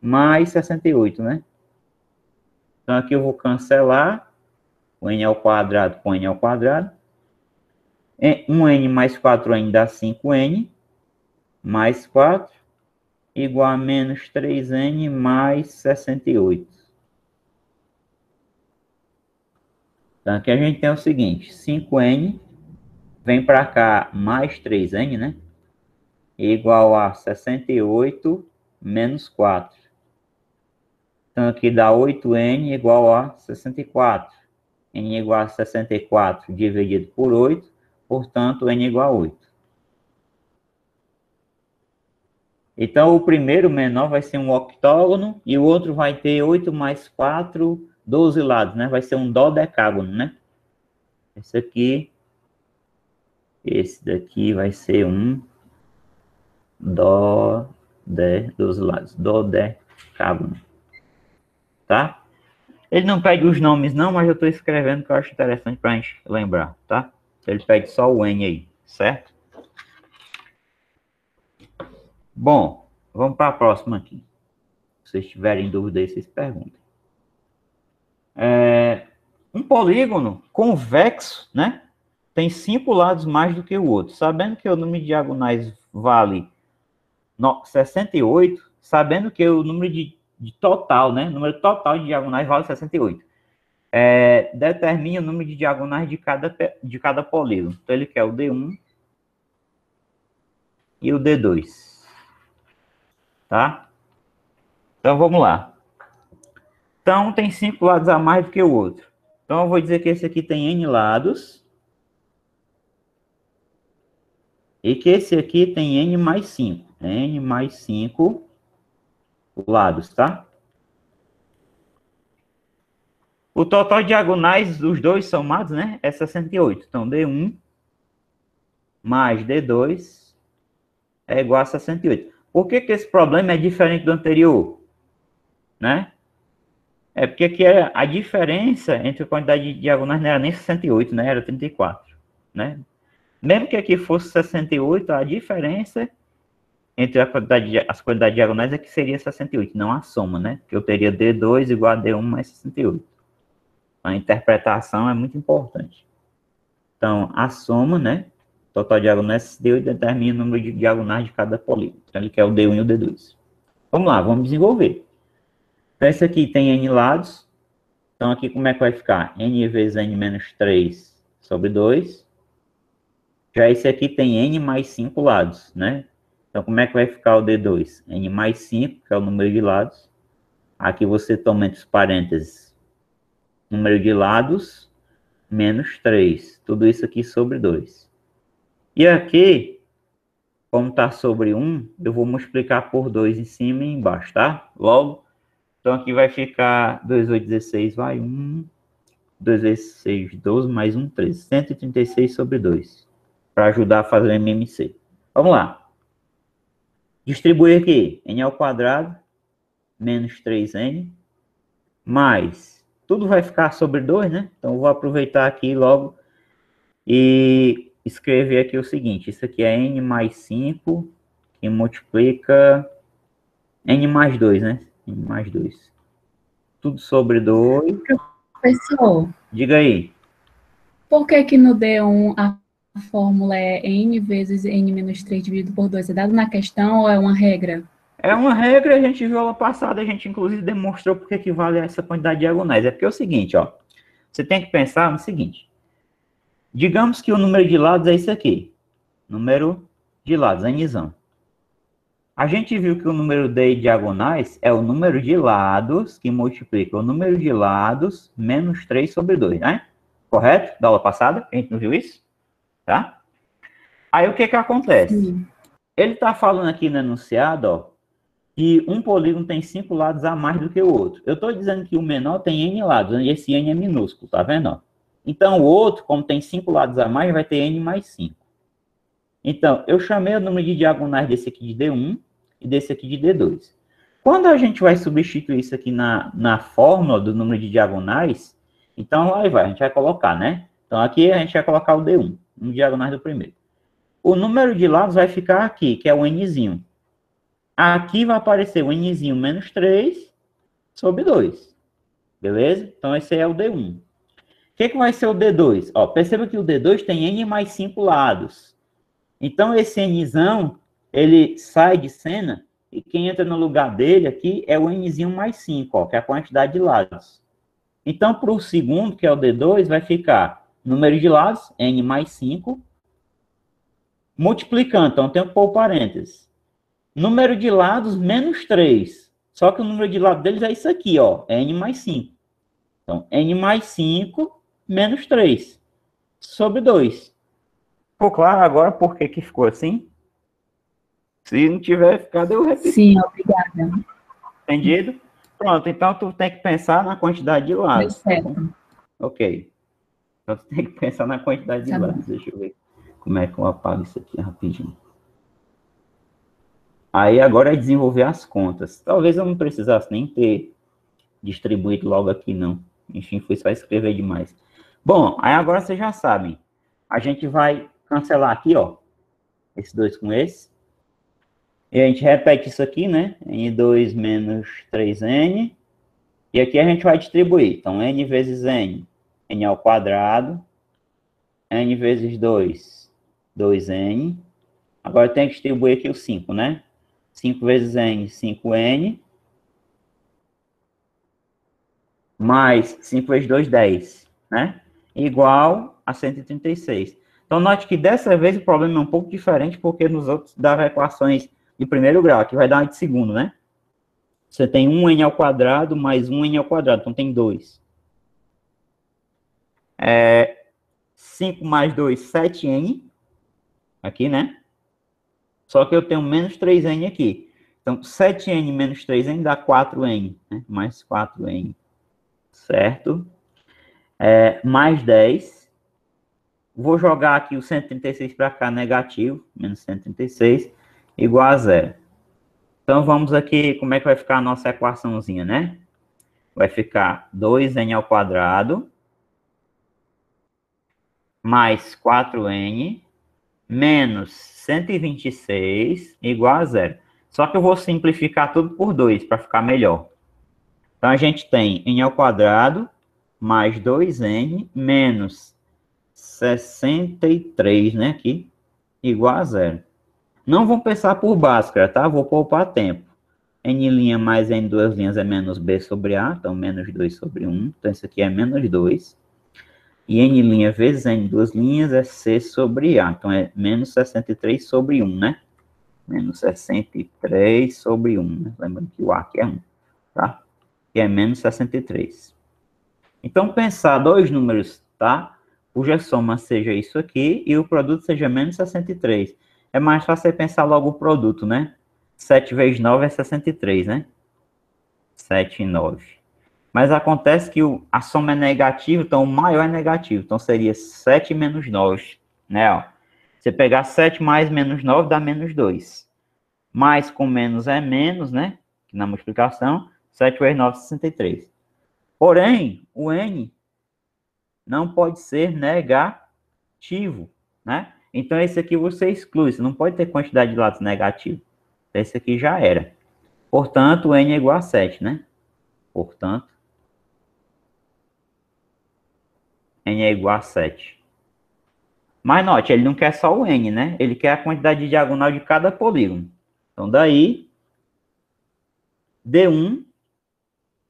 Mais 68, né? Então aqui eu vou cancelar. O n ao quadrado com n ao quadrado. 1n mais 4n dá 5n. Mais 4. Igual a menos 3n mais 68. Então aqui a gente tem o seguinte. 5n. Vem para cá mais 3n, né? Igual a 68 menos 4. Então aqui dá 8n igual a 64. N igual a 64 dividido por 8. Portanto, n igual a 8. Então, o primeiro menor vai ser um octógono e o outro vai ter 8 mais 4, 12 lados, né? Vai ser um dodecágono, né? Esse daqui vai ser um dos lados, dodecágono, tá? Ele não pede os nomes não, mas eu estou escrevendo que eu acho interessante para a gente lembrar, tá? Ele pede só o N aí, certo? Bom, vamos para a próxima aqui. Se vocês tiverem dúvida aí, vocês perguntem. polígono convexo, né, tem 5 lados mais do que o outro. Sabendo que o número de diagonais vale 68, sabendo que o número de total, né, o número total de diagonais vale 68. Determine o número de diagonais de cada polígono. Então, ele quer o D1 e o D2. Tá? Então, vamos lá. Então, tem 5 lados a mais do que o outro. Então, eu vou dizer que esse aqui tem N lados. E que esse aqui tem N mais 5. N mais 5 lados, tá? O total de diagonais dos dois somados, né, é 68. Então, D1 mais D2 é igual a 68. Por que esse problema é diferente do anterior? Né? É porque aqui a diferença entre a quantidade de diagonais não era nem 68, né? Era 34, né? Mesmo que aqui fosse 68, a diferença entre as quantidades diagonais é que seria 68, não a soma, né? Que eu teria D2 igual a D1 mais 68. A interpretação é muito importante. Então, a soma, né? Total de diagonais D8 determina o número de diagonais de cada polígono. Então, ele quer o D1 e o D2. Vamos lá, vamos desenvolver. Então, esse aqui tem N lados. Então, aqui como é que vai ficar? N vezes N menos 3 sobre 2. Já esse aqui tem N mais 5 lados, né? Então, como é que vai ficar o D2? N mais 5, que é o número de lados. Aqui você toma entre os parênteses número de lados menos 3. Tudo isso aqui sobre 2. E aqui, como está sobre 1, eu vou multiplicar por 2 em cima e embaixo, tá? Logo, então aqui vai ficar 2 vezes 16, vai 1. 2 vezes 6, 12, mais 1, 13. 136 sobre 2. Para ajudar a fazer o MMC. Vamos lá. Distribuir aqui. N ao quadrado, menos 3N, mais... Tudo vai ficar sobre 2, né? Então, eu vou aproveitar aqui logo e escrever aqui o seguinte. Isso aqui é N mais 5, que multiplica N mais 2, né? N mais 2. Tudo sobre 2. Professor, Diga aí. por que que no D1 a fórmula é N vezes N menos 3 dividido por 2? É dado na questão ou é uma regra? É uma regra, a gente viu aula passada, a gente inclusive demonstrou porque que vale essa quantidade de diagonais. É porque é o seguinte, ó. Você tem que pensar no seguinte. Digamos que o número de lados é isso aqui. Número de lados, Nzão. A gente viu que o número de diagonais é o número de lados que multiplica o número de lados menos 3 sobre 2, né? Correto? Da aula passada, a gente não viu isso? Tá? Aí o que que acontece? Sim. Ele está falando aqui no enunciado, ó, que um polígono tem 5 lados a mais do que o outro. Eu estou dizendo que o menor tem N lados, onde esse N é minúsculo, tá vendo? Então, o outro, como tem 5 lados a mais, vai ter N mais 5. Então, eu chamei o número de diagonais desse aqui de D1 e desse aqui de D2. Quando a gente vai substituir isso aqui na fórmula do número de diagonais, então, aí vai, a gente vai colocar, né? Então, aqui a gente vai colocar o D1, no diagonais do primeiro. O número de lados vai ficar aqui, que é o Nzinho. Aqui vai aparecer o Nzinho menos 3 sobre 2. Beleza? Então, esse é o D1. O que vai ser o D2? Ó, perceba que o D2 tem N mais 5 lados. Então, esse Nzão, ele sai de cena e quem entra no lugar dele aqui é o Nzinho mais 5, ó, que é a quantidade de lados. Então, para o segundo, que é o D2, vai ficar número de lados, N mais 5, multiplicando. Então, tem que pôr parênteses. Número de lados, menos 3. Só que o número de lados deles é isso aqui, ó, N mais 5. Então, N mais 5 menos 3 sobre 2. Ficou claro agora por que ficou assim? Se não tiver ficado, eu repito. Sim, obrigada. Entendido? Pronto, então tu tem que pensar na quantidade de Deu lados. Tá bom? certo. Ok. Então tu tem que pensar na quantidade de Tá lados. bom. Deixa eu ver como é que eu apago isso aqui rapidinho. Aí agora é desenvolver as contas. Talvez eu não precisasse nem ter distribuído logo aqui, não. Enfim, foi só escrever demais. Bom, aí agora vocês já sabem. A gente vai cancelar aqui, ó. Esse 2 com esse. E a gente repete isso aqui, né? N2 menos 3N. E aqui a gente vai distribuir. Então, N vezes N. n ao quadrado, n vezes 2, 2n. Agora tem que distribuir aqui o 5, né? 5 vezes n, 5n. Mais 5 vezes 2, 10, né? Igual a 136. Então, note que dessa vez o problema é um pouco diferente, porque nos outros dava equações de primeiro grau, aqui vai dar uma de segundo, né? Você tem 1n ao quadrado mais 1n ao quadrado, então tem 2. 5 mais 2, 7n, aqui, né? Só que eu tenho menos 3n aqui. Então, 7n menos 3n dá 4n, né? Mais 4n, certo? Mais 10. Vou jogar aqui o 136 para cá, negativo, menos 136, igual a zero. Então, vamos aqui, como é que vai ficar a nossa equaçãozinha, né? Vai ficar 2n ao quadrado, mais 4n, menos 126, igual a zero. Só que eu vou simplificar tudo por 2, para ficar melhor. Então, a gente tem n ao quadrado, mais 2n, menos 63, né, aqui, igual a zero. Não vou pensar por Bhaskara, tá? Vou poupar tempo. N' mais N duas linhas é menos B sobre A, então menos 2 sobre 1. Então isso aqui é menos 2. E N' vezes N duas linhas é C sobre A, então é menos 63 sobre 1, né? Menos 63 sobre 1, né? Lembrando que o A aqui é 1, tá? E é menos 63. Então pensar dois números, tá? Cuja soma seja isso aqui e o produto seja menos 63. É mais fácil você pensar logo o produto, né? 7 vezes 9 é 63, né? 7 e 9. Mas acontece que a soma é negativa, então o maior é negativo. Então seria 7 menos 9, né? Ó. Você pegar 7 mais menos 9 dá menos 2. Mais com menos é menos, né? Na multiplicação, 7 vezes 9 é 63. Porém, o n não pode ser negativo, né? Então, esse aqui você exclui, você não pode ter quantidade de lados negativos. Esse aqui já era. Portanto, n é igual a 7, né? Portanto, n é igual a 7. Mas note, ele não quer só o n, né? Ele quer a quantidade de diagonal de cada polígono. Então, daí, D1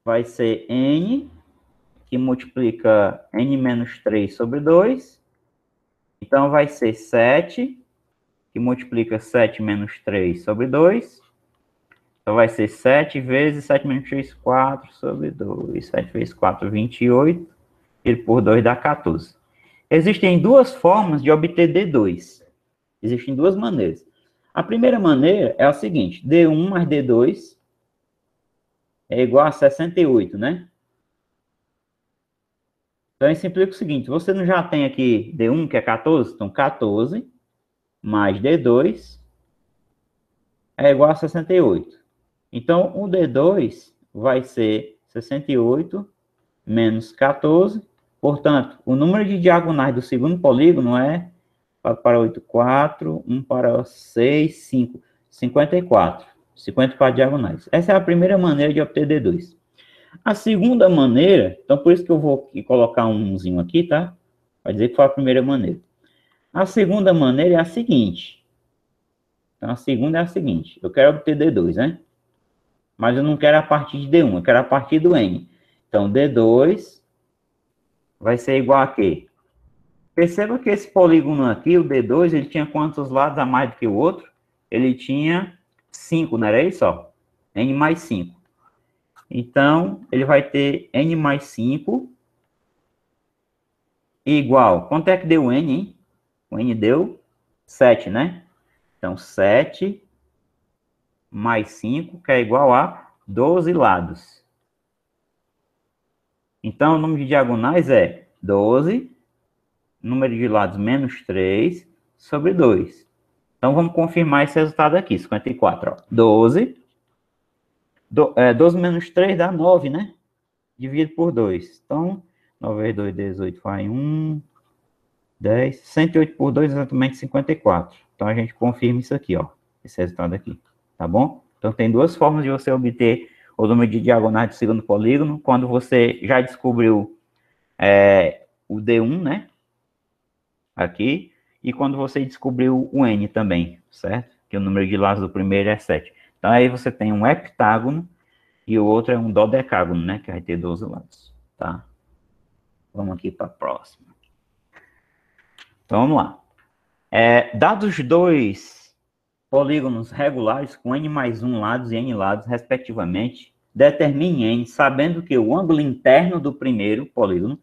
vai ser n, que multiplica n menos 3 sobre 2. Então, vai ser 7, que multiplica 7 menos 3 sobre 2. Então, vai ser 7 vezes 7 menos 3, 4 sobre 2. 7 vezes 4, 28. E por 2 dá 14. Existem duas formas de obter D2. Existem duas maneiras. A primeira maneira é a seguinte. D1 mais D2 é igual a 68, né? Então, isso implica o seguinte. Você não já tem aqui D1, que é 14? Então, 14 mais D2 é igual a 68. Então, o D2 vai ser 68 menos 14. Portanto, o número de diagonais do segundo polígono é 4 para 8, 4. 1 para 6, 5. 54. 54 diagonais. Essa é a primeira maneira de obter D2. A segunda maneira, então por isso que eu vou colocar umzinho aqui, tá? Vai dizer que foi a primeira maneira. A segunda maneira é a seguinte. Então, a segunda é a seguinte. Eu quero obter D2, né? Mas eu não quero a partir de D1, eu quero a partir do N. Então, D2 vai ser igual a quê? Perceba que esse polígono aqui, o D2, ele tinha quantos lados a mais do que o outro? Ele tinha 5, não era isso? Ó? N mais 5. Então, ele vai ter N mais 5 igual. Quanto é que deu o N, hein? O N deu 7, né? Então, 7 mais 5, que é igual a 12 lados. Então, o número de diagonais é 12, número de lados menos 3, sobre 2. Então, vamos confirmar esse resultado aqui, 54. Ó. 12. 12 menos 3 dá 9, né? Dividido por 2. Então, 9 vezes 2, 18, vai 1, 10. 108 por 2, exatamente 54. Então, a gente confirma isso aqui, ó. Esse resultado aqui, tá bom? Então, tem duas formas de você obter o número de diagonais do segundo polígono. Quando você já descobriu o D1, né? Aqui. E quando você descobriu o N também, certo? Que o número de lados do primeiro é 7. Então, aí você tem um heptágono e o outro é um dodecágono, né? Que vai ter 12 lados, tá? Vamos aqui para a próxima. Então, vamos lá. Dados dois polígonos regulares com N mais 1 lados e N lados, respectivamente, determine N, sabendo que o ângulo interno do primeiro polígono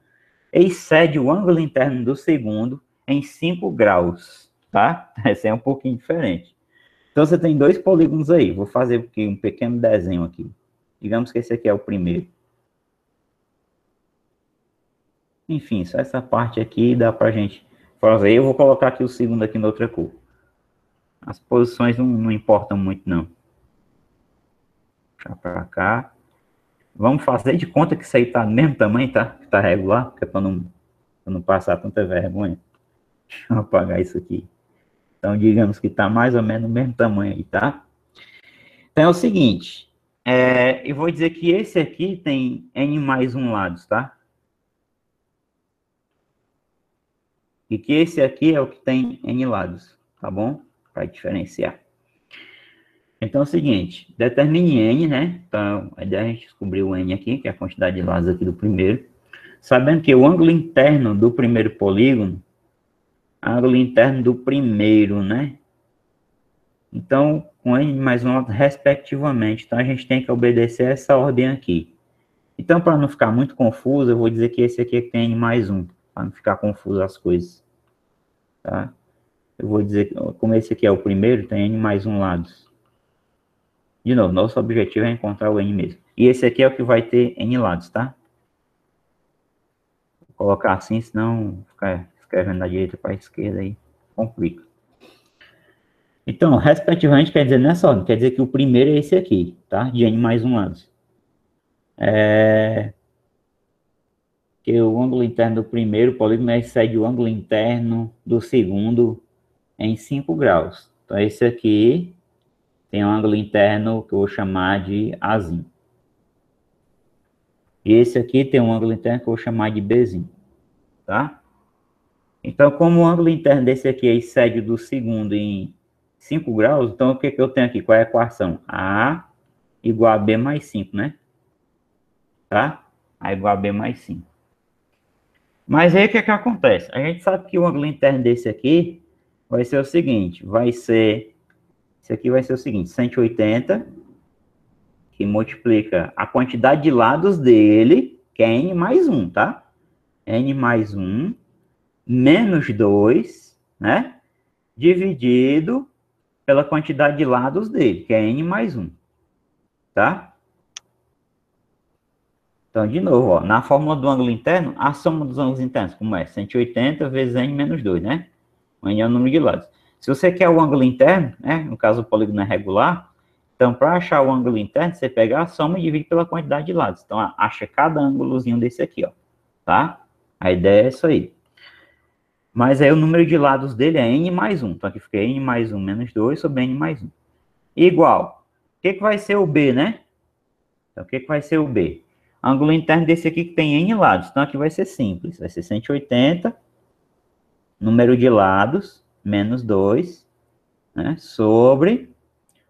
excede o ângulo interno do segundo em 5 graus, tá? Esse é um pouquinho diferente. Então, você tem dois polígonos aí. Vou fazer aqui um pequeno desenho aqui. Digamos que esse aqui é o primeiro. Enfim, só essa parte aqui dá pra gente fazer. Eu vou colocar aqui o segundo aqui na outra cor. As posições não importam muito, não. Puxar pra cá. Vamos fazer de conta que isso aí tá do mesmo tamanho, tá? Que tá regular, porque pra não passar tanta vergonha. Deixa eu apagar isso aqui. Então, digamos que está mais ou menos no mesmo tamanho aí, tá? Então, é o seguinte. Eu vou dizer que esse aqui tem N mais 1 lados, tá? E que esse aqui é o que tem N lados, tá bom? Para diferenciar. Então, é o seguinte. Determine N, né? Então, a ideia é a gente descobrir o N aqui, que é a quantidade de lados aqui do primeiro. Sabendo que o ângulo interno do primeiro polígono, ângulo interno do primeiro, né? Então, com N mais 1 respectivamente. Então, a gente tem que obedecer essa ordem aqui. Então, para não ficar muito confuso, eu vou dizer que esse aqui é que tem N mais 1, para não ficar confuso as coisas. Tá? Eu vou dizer que, como esse aqui é o primeiro, tem N mais 1 lados. De novo, nosso objetivo é encontrar o N mesmo. E esse aqui é o que vai ter N lados, tá? Vou colocar assim, senão ficar escrevendo da direita para a esquerda aí complica. Então, respectivamente, quer dizer nessa ordem, quer dizer que o primeiro é esse aqui, tá? De N mais 1 lados. Que o ângulo interno do primeiro polígono excede o ângulo interno do segundo em 5 graus. Então, esse aqui tem um ângulo interno que eu vou chamar de Azinho. E esse aqui tem um ângulo interno que eu vou chamar de Bzinho, tá? Então, como o ângulo interno desse aqui excede do segundo em 5 graus, então o que eu tenho aqui? Qual é a equação? A igual a B mais 5, né? Tá? A igual a B mais 5. Mas aí o que acontece? A gente sabe que o ângulo interno desse aqui vai ser o seguinte, esse aqui vai ser o seguinte, 180, que multiplica a quantidade de lados dele, que é N mais 1, tá? N mais 1, menos 2, né? Dividido pela quantidade de lados dele, que é N mais 1, tá? Então, de novo, ó, na fórmula do ângulo interno, a soma dos ângulos internos, como é? 180 vezes N menos 2, né? O N é o número de lados. Se você quer o ângulo interno, né? No caso, o polígono é regular, então, para achar o ângulo interno, você pega a soma e divide pela quantidade de lados. Então, acha cada ângulozinho desse aqui, ó, tá? A ideia é isso aí. Mas aí o número de lados dele é N mais 1. Então, aqui fica N mais 1 menos 2 sobre N mais 1. Igual. O que vai ser o B, né? Então, o que vai ser o B? Ângulo interno desse aqui que tem N lados. Então, aqui vai ser simples. Vai ser 180, número de lados, menos 2, né? Sobre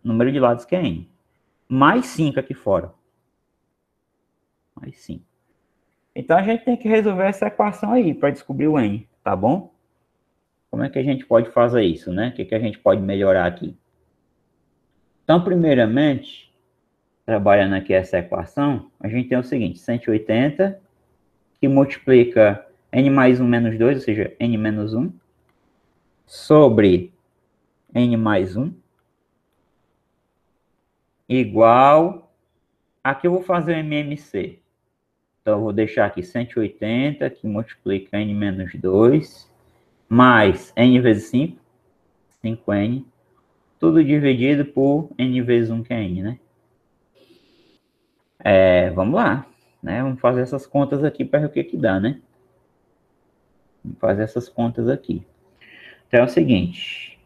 número de lados que é N. Mais 5 aqui fora. Mais 5. Então, a gente tem que resolver essa equação aí para descobrir o N, tá bom? Como é que a gente pode fazer isso, né? O que a gente pode melhorar aqui? Então, primeiramente, trabalhando aqui essa equação, a gente tem o seguinte, 180, que multiplica N mais 1 menos 2, ou seja, N menos 1, sobre N mais 1, igual, aqui eu vou fazer o MMC. Então, eu vou deixar aqui 180, que multiplica N menos 2, mais N vezes 5, 5N, tudo dividido por N vezes 1, que é N, né? Vamos lá, né? Vamos fazer essas contas aqui para ver o que dá, né? Vamos fazer essas contas aqui. Então, é o seguinte,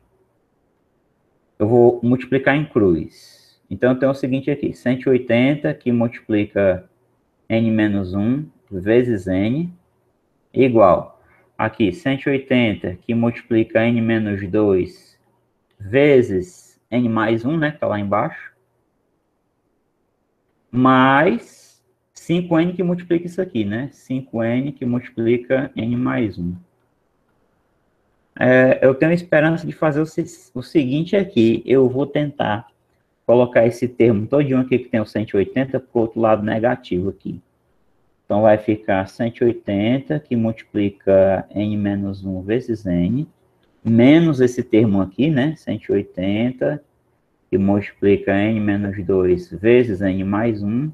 eu vou multiplicar em cruz. Então, eu tenho o seguinte aqui, 180, que multiplica N menos 1 vezes N, igual. Aqui, 180, que multiplica n menos 2 vezes n mais 1, né? Que tá lá embaixo. Mais 5n que multiplica isso aqui, né? 5n que multiplica n mais 1. Eu tenho esperança de fazer o seguinte aqui. Eu vou tentar colocar esse termo todinho aqui que tem o 180 para o outro lado negativo aqui. Então, vai ficar 180 que multiplica n menos 1 vezes n, menos esse termo aqui, né? 180 que multiplica n menos 2 vezes n mais 1,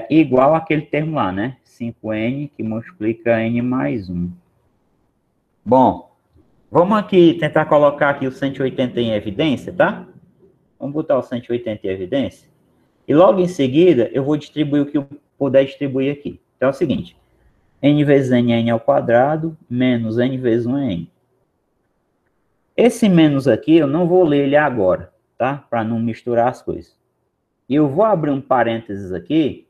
igual àquele termo lá, né? 5n que multiplica n mais 1. Bom, vamos aqui tentar colocar aqui o 180 em evidência, tá? Vamos botar o 180 em evidência. E logo em seguida, eu vou distribuir o que eu puder distribuir aqui. Então é o seguinte, n vezes n é n ao quadrado, menos n vezes 1 é n. Esse menos aqui, eu não vou ler ele agora, tá? Para não misturar as coisas. E eu vou abrir um parênteses aqui,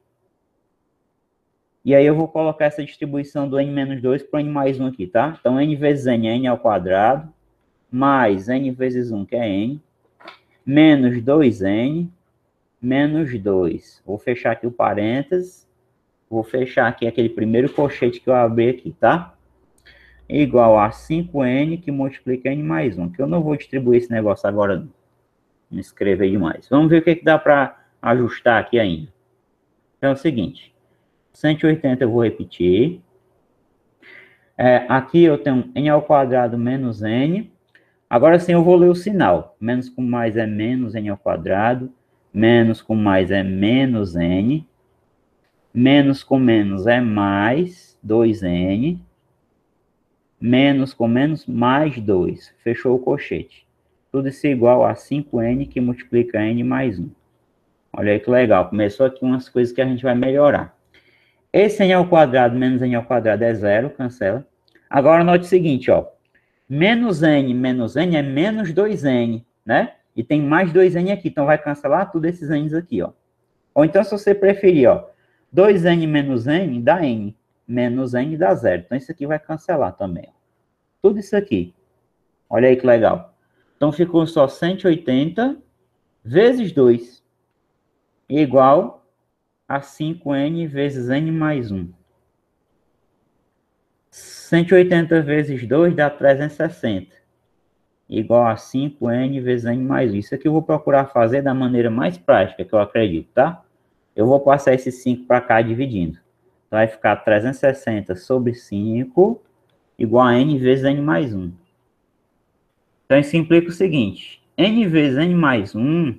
e aí eu vou colocar essa distribuição do n menos 2 para o n mais 1 aqui, tá? Então, n vezes n é n ao quadrado, mais n vezes 1, que é n, menos 2n, menos 2. Vou fechar aqui o parênteses, vou fechar aqui aquele primeiro colchete que eu abri aqui, tá? Igual a 5n que multiplica n mais 1, que eu não vou distribuir esse negócio agora, não. Me escrever demais. Vamos ver o que dá para ajustar aqui ainda. Então é o seguinte, 180 eu vou repetir. Aqui eu tenho n ao quadrado menos n. Agora sim eu vou ler o sinal. Menos com mais é menos n ao quadrado. Menos com mais é menos n. Menos com menos é mais 2n. Menos com menos, mais 2. Fechou o colchete. Tudo isso é igual a 5n que multiplica n mais 1. Olha aí que legal. Começou aqui umas coisas que a gente vai melhorar. Esse n ao quadrado menos n ao quadrado é zero, cancela. Agora note o seguinte, ó. Menos n é menos 2n, né? E tem mais 2n aqui, então vai cancelar tudo esses n's aqui, ó. Ou então, se você preferir, ó, 2n menos n dá n, menos n dá zero. Então, isso aqui vai cancelar também, ó. Tudo isso aqui. Olha aí que legal. Então, ficou só 180 vezes 2 igual a 5n vezes n mais 1. 180 vezes 2 dá 360. Igual a 5n vezes n mais 1. Isso aqui eu vou procurar fazer da maneira mais prática, que eu acredito, tá? Eu vou passar esse 5 para cá dividindo. Então, vai ficar 360 sobre 5 igual a n vezes n mais 1. Então, isso implica o seguinte. N vezes n mais 1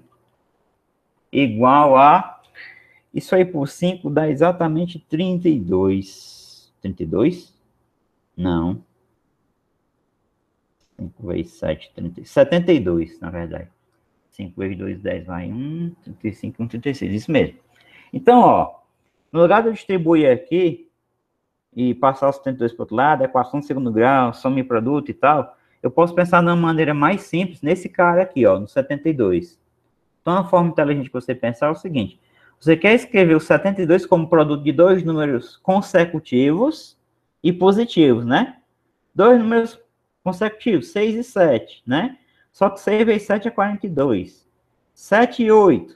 igual a... Isso aí por 5 dá exatamente 32. 32? Não. 5 vezes 7, 30, 72, na verdade. 5 vezes 2, 10, vai 1, 35, 1, 36. Isso mesmo. Então, ó, no lugar de eu distribuir aqui e passar os 72 para o outro lado, equação de segundo grau, soma e produto e tal, eu posso pensar de uma maneira mais simples nesse cara aqui, ó, no 72. Então, a forma inteligente que você pensar é o seguinte. Você quer escrever o 72 como produto de dois números consecutivos e positivos, né? Dois números consecutivos, 6 e 7, né? Só que 6 vezes 7 é 42. 7 e 8.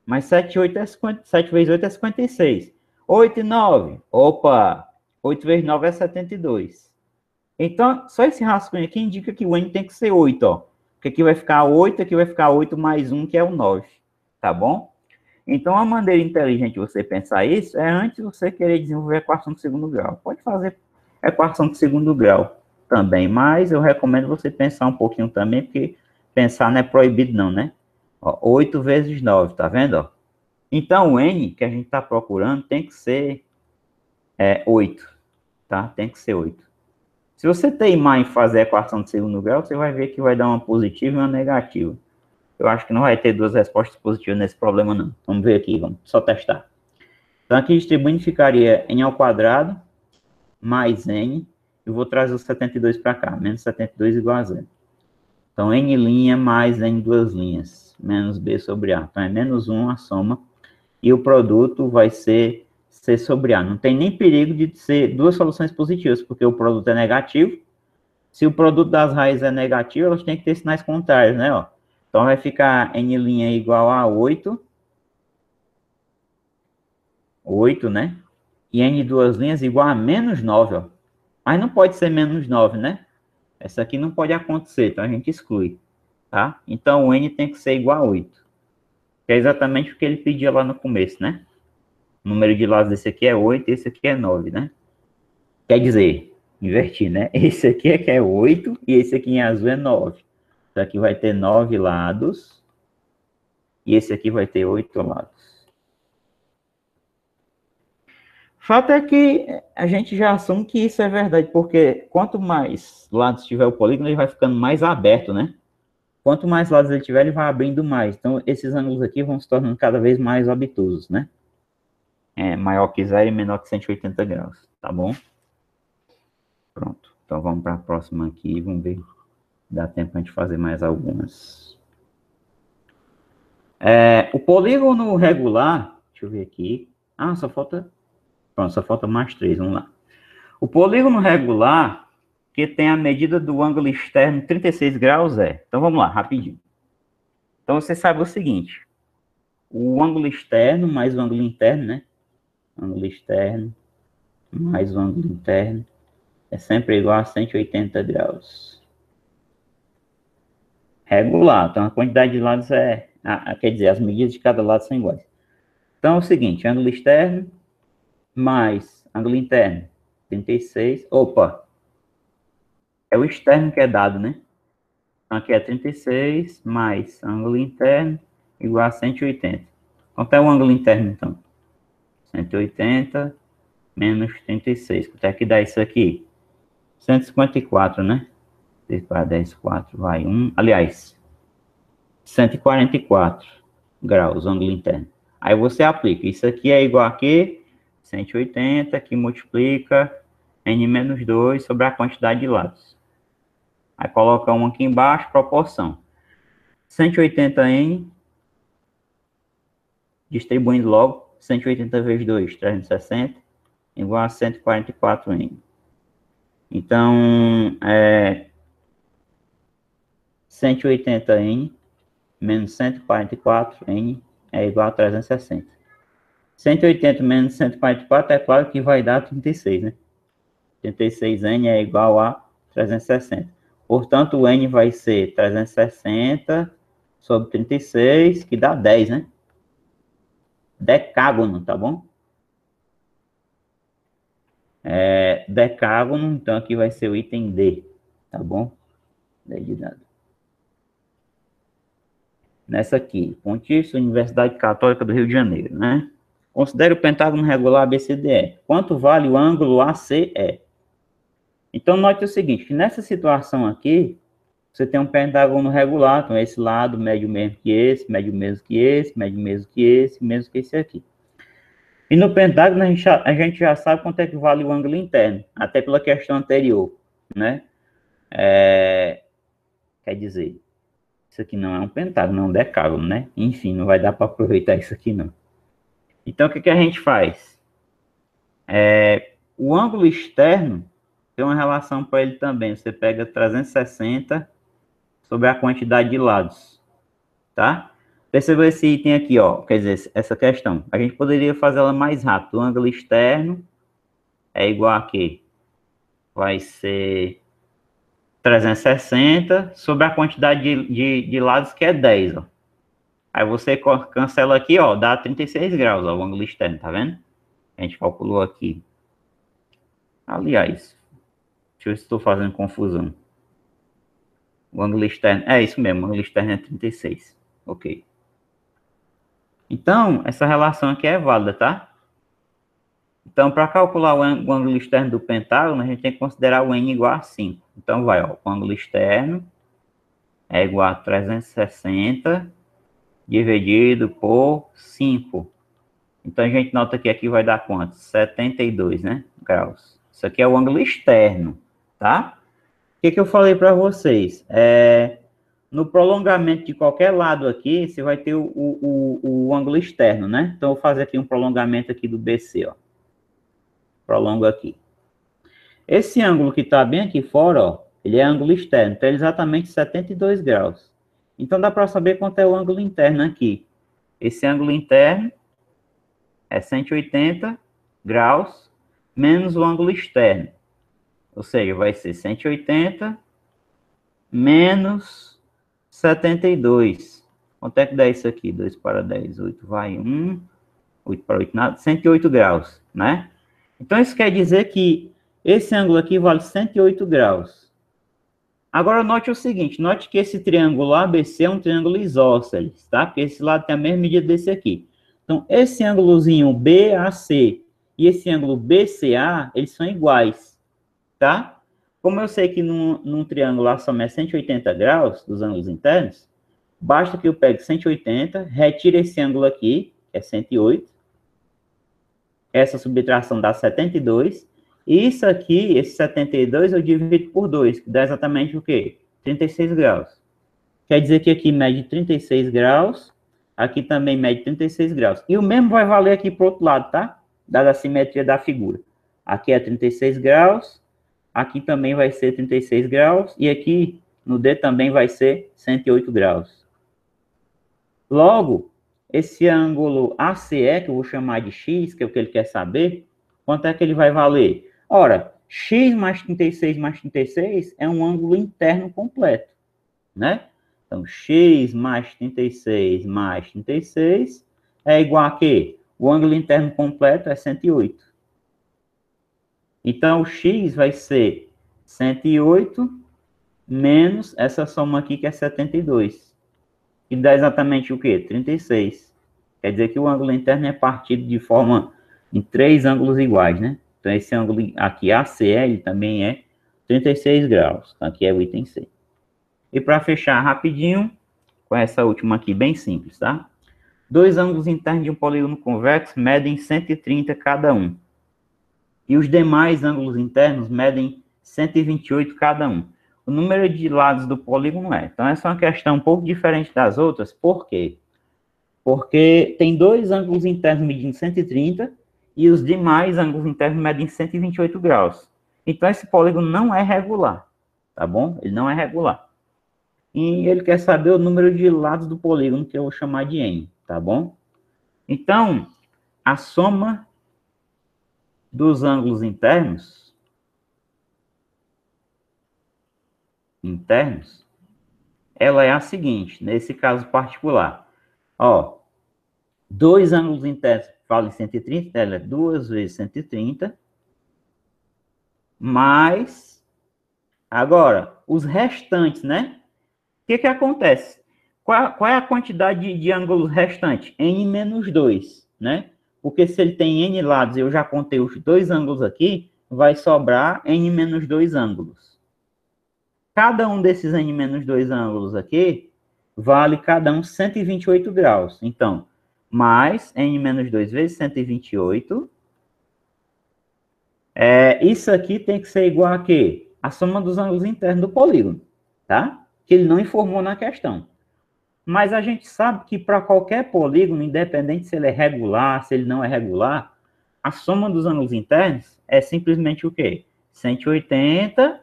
Mas 7 e 8 é 50, 7 vezes 8 é 56. 8 e 9. Opa! 8 vezes 9 é 72. Então, só esse rascunho aqui indica que o n tem que ser 8, ó. Porque aqui vai ficar 8, aqui vai ficar 8 mais 1, que é o 9. Tá bom? Então, a maneira inteligente de você pensar isso é antes de você querer desenvolver a equação de segundo grau. Pode fazer equação de segundo grau também, mas eu recomendo você pensar um pouquinho também, porque pensar não é proibido não, né? Ó, 8 vezes 9, tá vendo? Ó? Então, o n que a gente está procurando tem que ser 8, tá? Tem que ser 8. Se você teimar em fazer a equação de segundo grau, você vai ver que vai dar uma positiva e uma negativa. Eu acho que não vai ter duas respostas positivas nesse problema, não. Vamos ver aqui, vamos só testar. Então, aqui distribuindo ficaria n ao quadrado mais n. Eu vou trazer o 72 para cá. Menos 72 igual a zero. Então, n' mais n duas linhas. Menos b sobre a. Então, é menos 1 a soma. E o produto vai ser C sobre A. Não tem nem perigo de ser duas soluções positivas, porque o produto é negativo. Se o produto das raízes é negativo, elas têm que ter sinais contrários, né? Ó. Então, vai ficar N' igual a 8, né? E N duas linhas igual a menos 9, ó. Mas não pode ser menos 9, né? Essa aqui não pode acontecer, então a gente exclui, tá? Então, o N tem que ser igual a 8. Que é exatamente o que ele pedia lá no começo, né? O número de lados desse aqui é 8 e esse aqui é 9, né? Quer dizer, invertir, né? Esse aqui é que é 8 e esse aqui em azul é 9. Isso aqui vai ter 9 lados e esse aqui vai ter 8 lados. O fato é que a gente já assume que isso é verdade, porque quanto mais lados tiver o polígono, ele vai ficando mais aberto, né? Quanto mais lados ele tiver, ele vai abrindo mais. Então, esses ângulos aqui vão se tornando cada vez mais obtusos, né? É maior que 0 e menor que 180 graus, tá bom? Pronto. Então, vamos para a próxima aqui. Vamos ver. Dá tempo a gente fazer mais algumas. O polígono regular, deixa eu ver aqui. Ah, só falta... Pronto, só falta mais 3, vamos lá. O polígono regular, que tem a medida do ângulo externo 36 graus é... Então, vamos lá, rapidinho. Então, você sabe o seguinte. O ângulo externo mais o ângulo interno, né? Ângulo externo mais o ângulo interno é sempre igual a 180 graus. Regular. Então, a quantidade de lados é... quer dizer, as medidas de cada lado são iguais. Então, é o seguinte. Ângulo externo mais ângulo interno. 36. Opa! É o externo que é dado, né? Então, aqui é 36 mais ângulo interno igual a 180. Quanto é o ângulo interno, então? 180 menos 36. Quanto é que dá isso aqui? 154, né? 6 para 10, 4, vai 1. Aliás, 144 graus, ângulo interno. Aí você aplica. Isso aqui é igual a quê? 180, que multiplica N menos 2 sobre a quantidade de lados. Aí coloca 1 aqui embaixo, proporção. 180N, distribuindo logo, 180 vezes 2, 360, igual a 144N. Então, 180N menos 144N é igual a 360. 180 menos 144 é claro que vai dar 36, né? 36N é igual a 360. Portanto, o N vai ser 360 sobre 36, que dá 10, né? Decágono, tá bom? Decágono, então aqui vai ser o item D, tá bom? D de dado. Nessa aqui, Pontifícia Universidade Católica do Rio de Janeiro, né? Considere o pentágono regular ABCDE. Quanto vale o ângulo ACE? Então, note o seguinte, que nessa situação aqui, você tem um pentágono regular, então esse lado mede o mesmo que esse, mede o mesmo que esse, mede o mesmo que esse, mesmo que esse aqui. E no pentágono, a gente já sabe quanto é que vale o ângulo interno, até pela questão anterior, né? Quer dizer, isso aqui não é um pentágono, é um decágono, né? Enfim, não vai dar para aproveitar isso aqui, não. Então, o que a gente faz? O ângulo externo tem uma relação para ele também. Você pega 360 sobre a quantidade de lados, tá? Perceba esse item aqui, ó. Quer dizer, essa questão. A gente poderia fazer ela mais rápido. O ângulo externo é igual a quê? Vai ser 360 sobre a quantidade de lados, que é 10, ó. Aí você cancela aqui, ó, dá 36 graus, ó, o ângulo externo, tá vendo? A gente calculou aqui. Aliás, deixa eu ver se estou fazendo confusão. O ângulo externo, é isso mesmo, o ângulo externo é 36. Ok. Então, essa relação aqui é válida, tá? Então, para calcular o ângulo externo do pentágono, a gente tem que considerar o N igual a 5. Então, vai, ó, o ângulo externo é igual a 360 dividido por 5. Então, a gente nota que aqui vai dar quanto? 72, né? Graus. Isso aqui é o ângulo externo, tá? O que eu falei para vocês? No prolongamento de qualquer lado aqui, você vai ter o ângulo externo, né? Então, eu vou fazer aqui um prolongamento aqui do BC, ó. prolongo aqui. Esse ângulo que está bem aqui fora, ó, ele é ângulo externo, então é exatamente 72 graus. Então dá para saber quanto é o ângulo interno aqui. Esse ângulo interno é 180 graus menos o ângulo externo. Ou seja, vai ser 180 menos 72. Quanto é que dá isso aqui? 2 para 10, 8 vai 1. 8 para 8, nada. 108 graus, né? Então isso quer dizer que esse ângulo aqui vale 108 graus. Agora note o seguinte, note que esse triângulo ABC é um triângulo isósceles, tá? Porque esse lado tem a mesma medida desse aqui. Então esse ângulozinho BAC e esse ângulo BCA, eles são iguais, tá? Como eu sei que num triângulo a soma é 180 graus dos ângulos internos, basta que eu pegue 180, retire esse ângulo aqui, que é 108, essa subtração dá 72, e isso aqui, esse 72, eu divido por 2, que dá exatamente o quê? 36 graus. Quer dizer que aqui mede 36 graus, aqui também mede 36 graus. E o mesmo vai valer aqui para o outro lado, tá? Dada a simetria da figura. Aqui é 36 graus, aqui também vai ser 36 graus, e aqui no D também vai ser 108 graus. Logo, esse ângulo ACE, que eu vou chamar de X, que é o que ele quer saber, quanto é que ele vai valer? Ora, X mais 36 é um ângulo interno completo, né? Então, X mais 36 é igual a quê? O ângulo interno completo é 108. Então, o X vai ser 108 menos essa soma aqui, que é 72. E dá exatamente o quê? 36. Quer dizer que o ângulo interno é partido de forma em 3 ângulos iguais, né? Então, esse ângulo aqui, ACE, ele também é 36 graus. Então, aqui é o item C. E para fechar rapidinho, com essa última aqui, bem simples, tá? Dois ângulos internos de um polígono convexo medem 130 cada um. E os demais ângulos internos medem 128 cada um. O número de lados do polígono é. Então, essa é uma questão um pouco diferente das outras. Por quê? Porque tem dois ângulos internos medindo 130 e os demais ângulos internos medem 128 graus. Então, esse polígono não é regular, tá bom? Ele não é regular. E ele quer saber o número de lados do polígono, que eu vou chamar de N, tá bom? Então, a soma dos ângulos internos, ela é a seguinte, nesse caso particular. Ó, dois ângulos internos valem 130, ela é 2 vezes 130, mais, agora, os restantes, né? O que acontece? Qual é a quantidade de ângulos restantes? N menos 2, né? Porque se ele tem N lados, eu já contei os dois ângulos aqui, vai sobrar N menos 2 ângulos. Cada um desses N menos 2 ângulos aqui, vale cada um 128 graus. Então, mais N menos 2 vezes 128. Isso aqui tem que ser igual a quê? A soma dos ângulos internos do polígono, tá? Que ele não informou na questão. Mas a gente sabe que para qualquer polígono, independente se ele é regular, se ele não é regular, a soma dos ângulos internos é simplesmente o quê? 180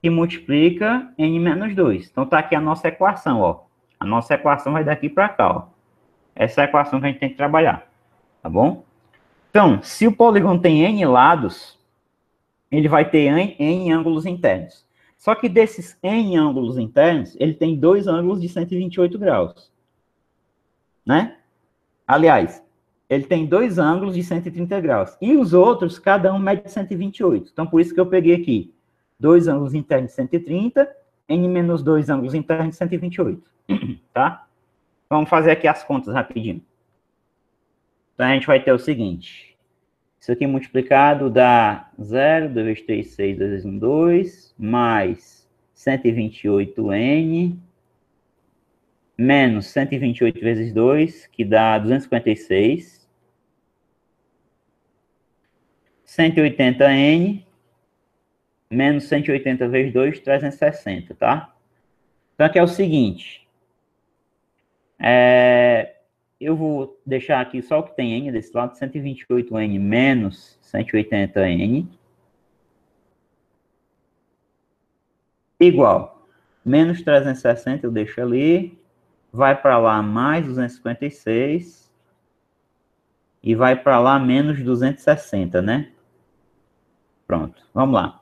que multiplica N menos 2. Então, tá aqui a nossa equação, ó. A nossa equação vai daqui para cá, ó. Essa é a equação que a gente tem que trabalhar, tá bom? Então, se o polígono tem N lados, ele vai ter N ângulos internos. Só que desses N ângulos internos, ele tem dois ângulos de 128 graus, né? Aliás, ele tem dois ângulos de 130 graus. E os outros, cada um mede 128. Então, por isso que eu peguei aqui dois ângulos internos de 130, N menos dois ângulos internos de 128, tá? Vamos fazer aqui as contas rapidinho. Então, a gente vai ter o seguinte. Isso aqui multiplicado dá 0, 2 vezes 3, 6, 2 vezes 1, 2, mais 128N, menos 128 vezes 2, que dá 256. 180N, menos 180 vezes 2, 360, tá? Então, aqui é o seguinte. eu vou deixar aqui só o que tem N desse lado, 128N menos 180N, igual, menos 360 eu deixo ali, vai para lá mais 256, e vai para lá menos 260, né? Pronto, vamos lá.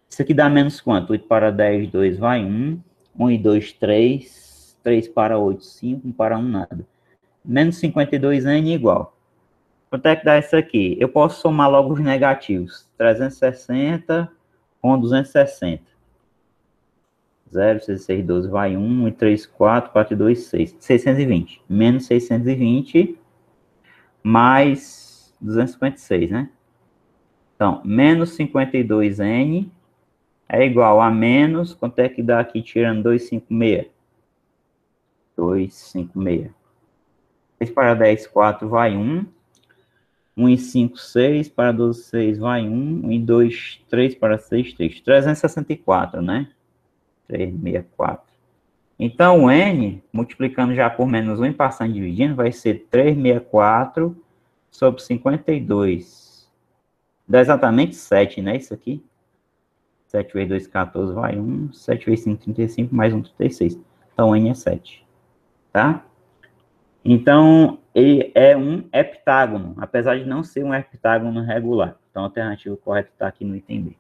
Isso aqui dá menos quanto? 8 para 10, 2 vai 1. 1 e 2, 3. 3 para 8, 5. 1 para 1, nada. Menos 52N igual. Quanto é que dá isso aqui? Eu posso somar logo os negativos. 360 com 260. 0, 6, 12 vai 1. 1 e 3, 4. 4 e 2, 6. 620. Menos 620 mais 256, né? Então, menos 52N é igual a menos, quanto é que dá aqui tirando 256? 256. 6 para 10, 4 vai 1. 1 e 5, 6. Para 12, 6 vai 1. 1 e 2, 3. Para 6, 3. 364, né? 364. Então, o N, multiplicando já por menos 1 e passando e dividindo, vai ser 364 sobre 52. Dá exatamente 7, né? Isso aqui. 7 vezes 2, 14, vai 1. 7 vezes 5, 35, mais 1, 36. Então, N é 7. Tá? Então, ele é um heptágono, apesar de não ser um heptágono regular. Então, a alternativa correta está aqui no item B.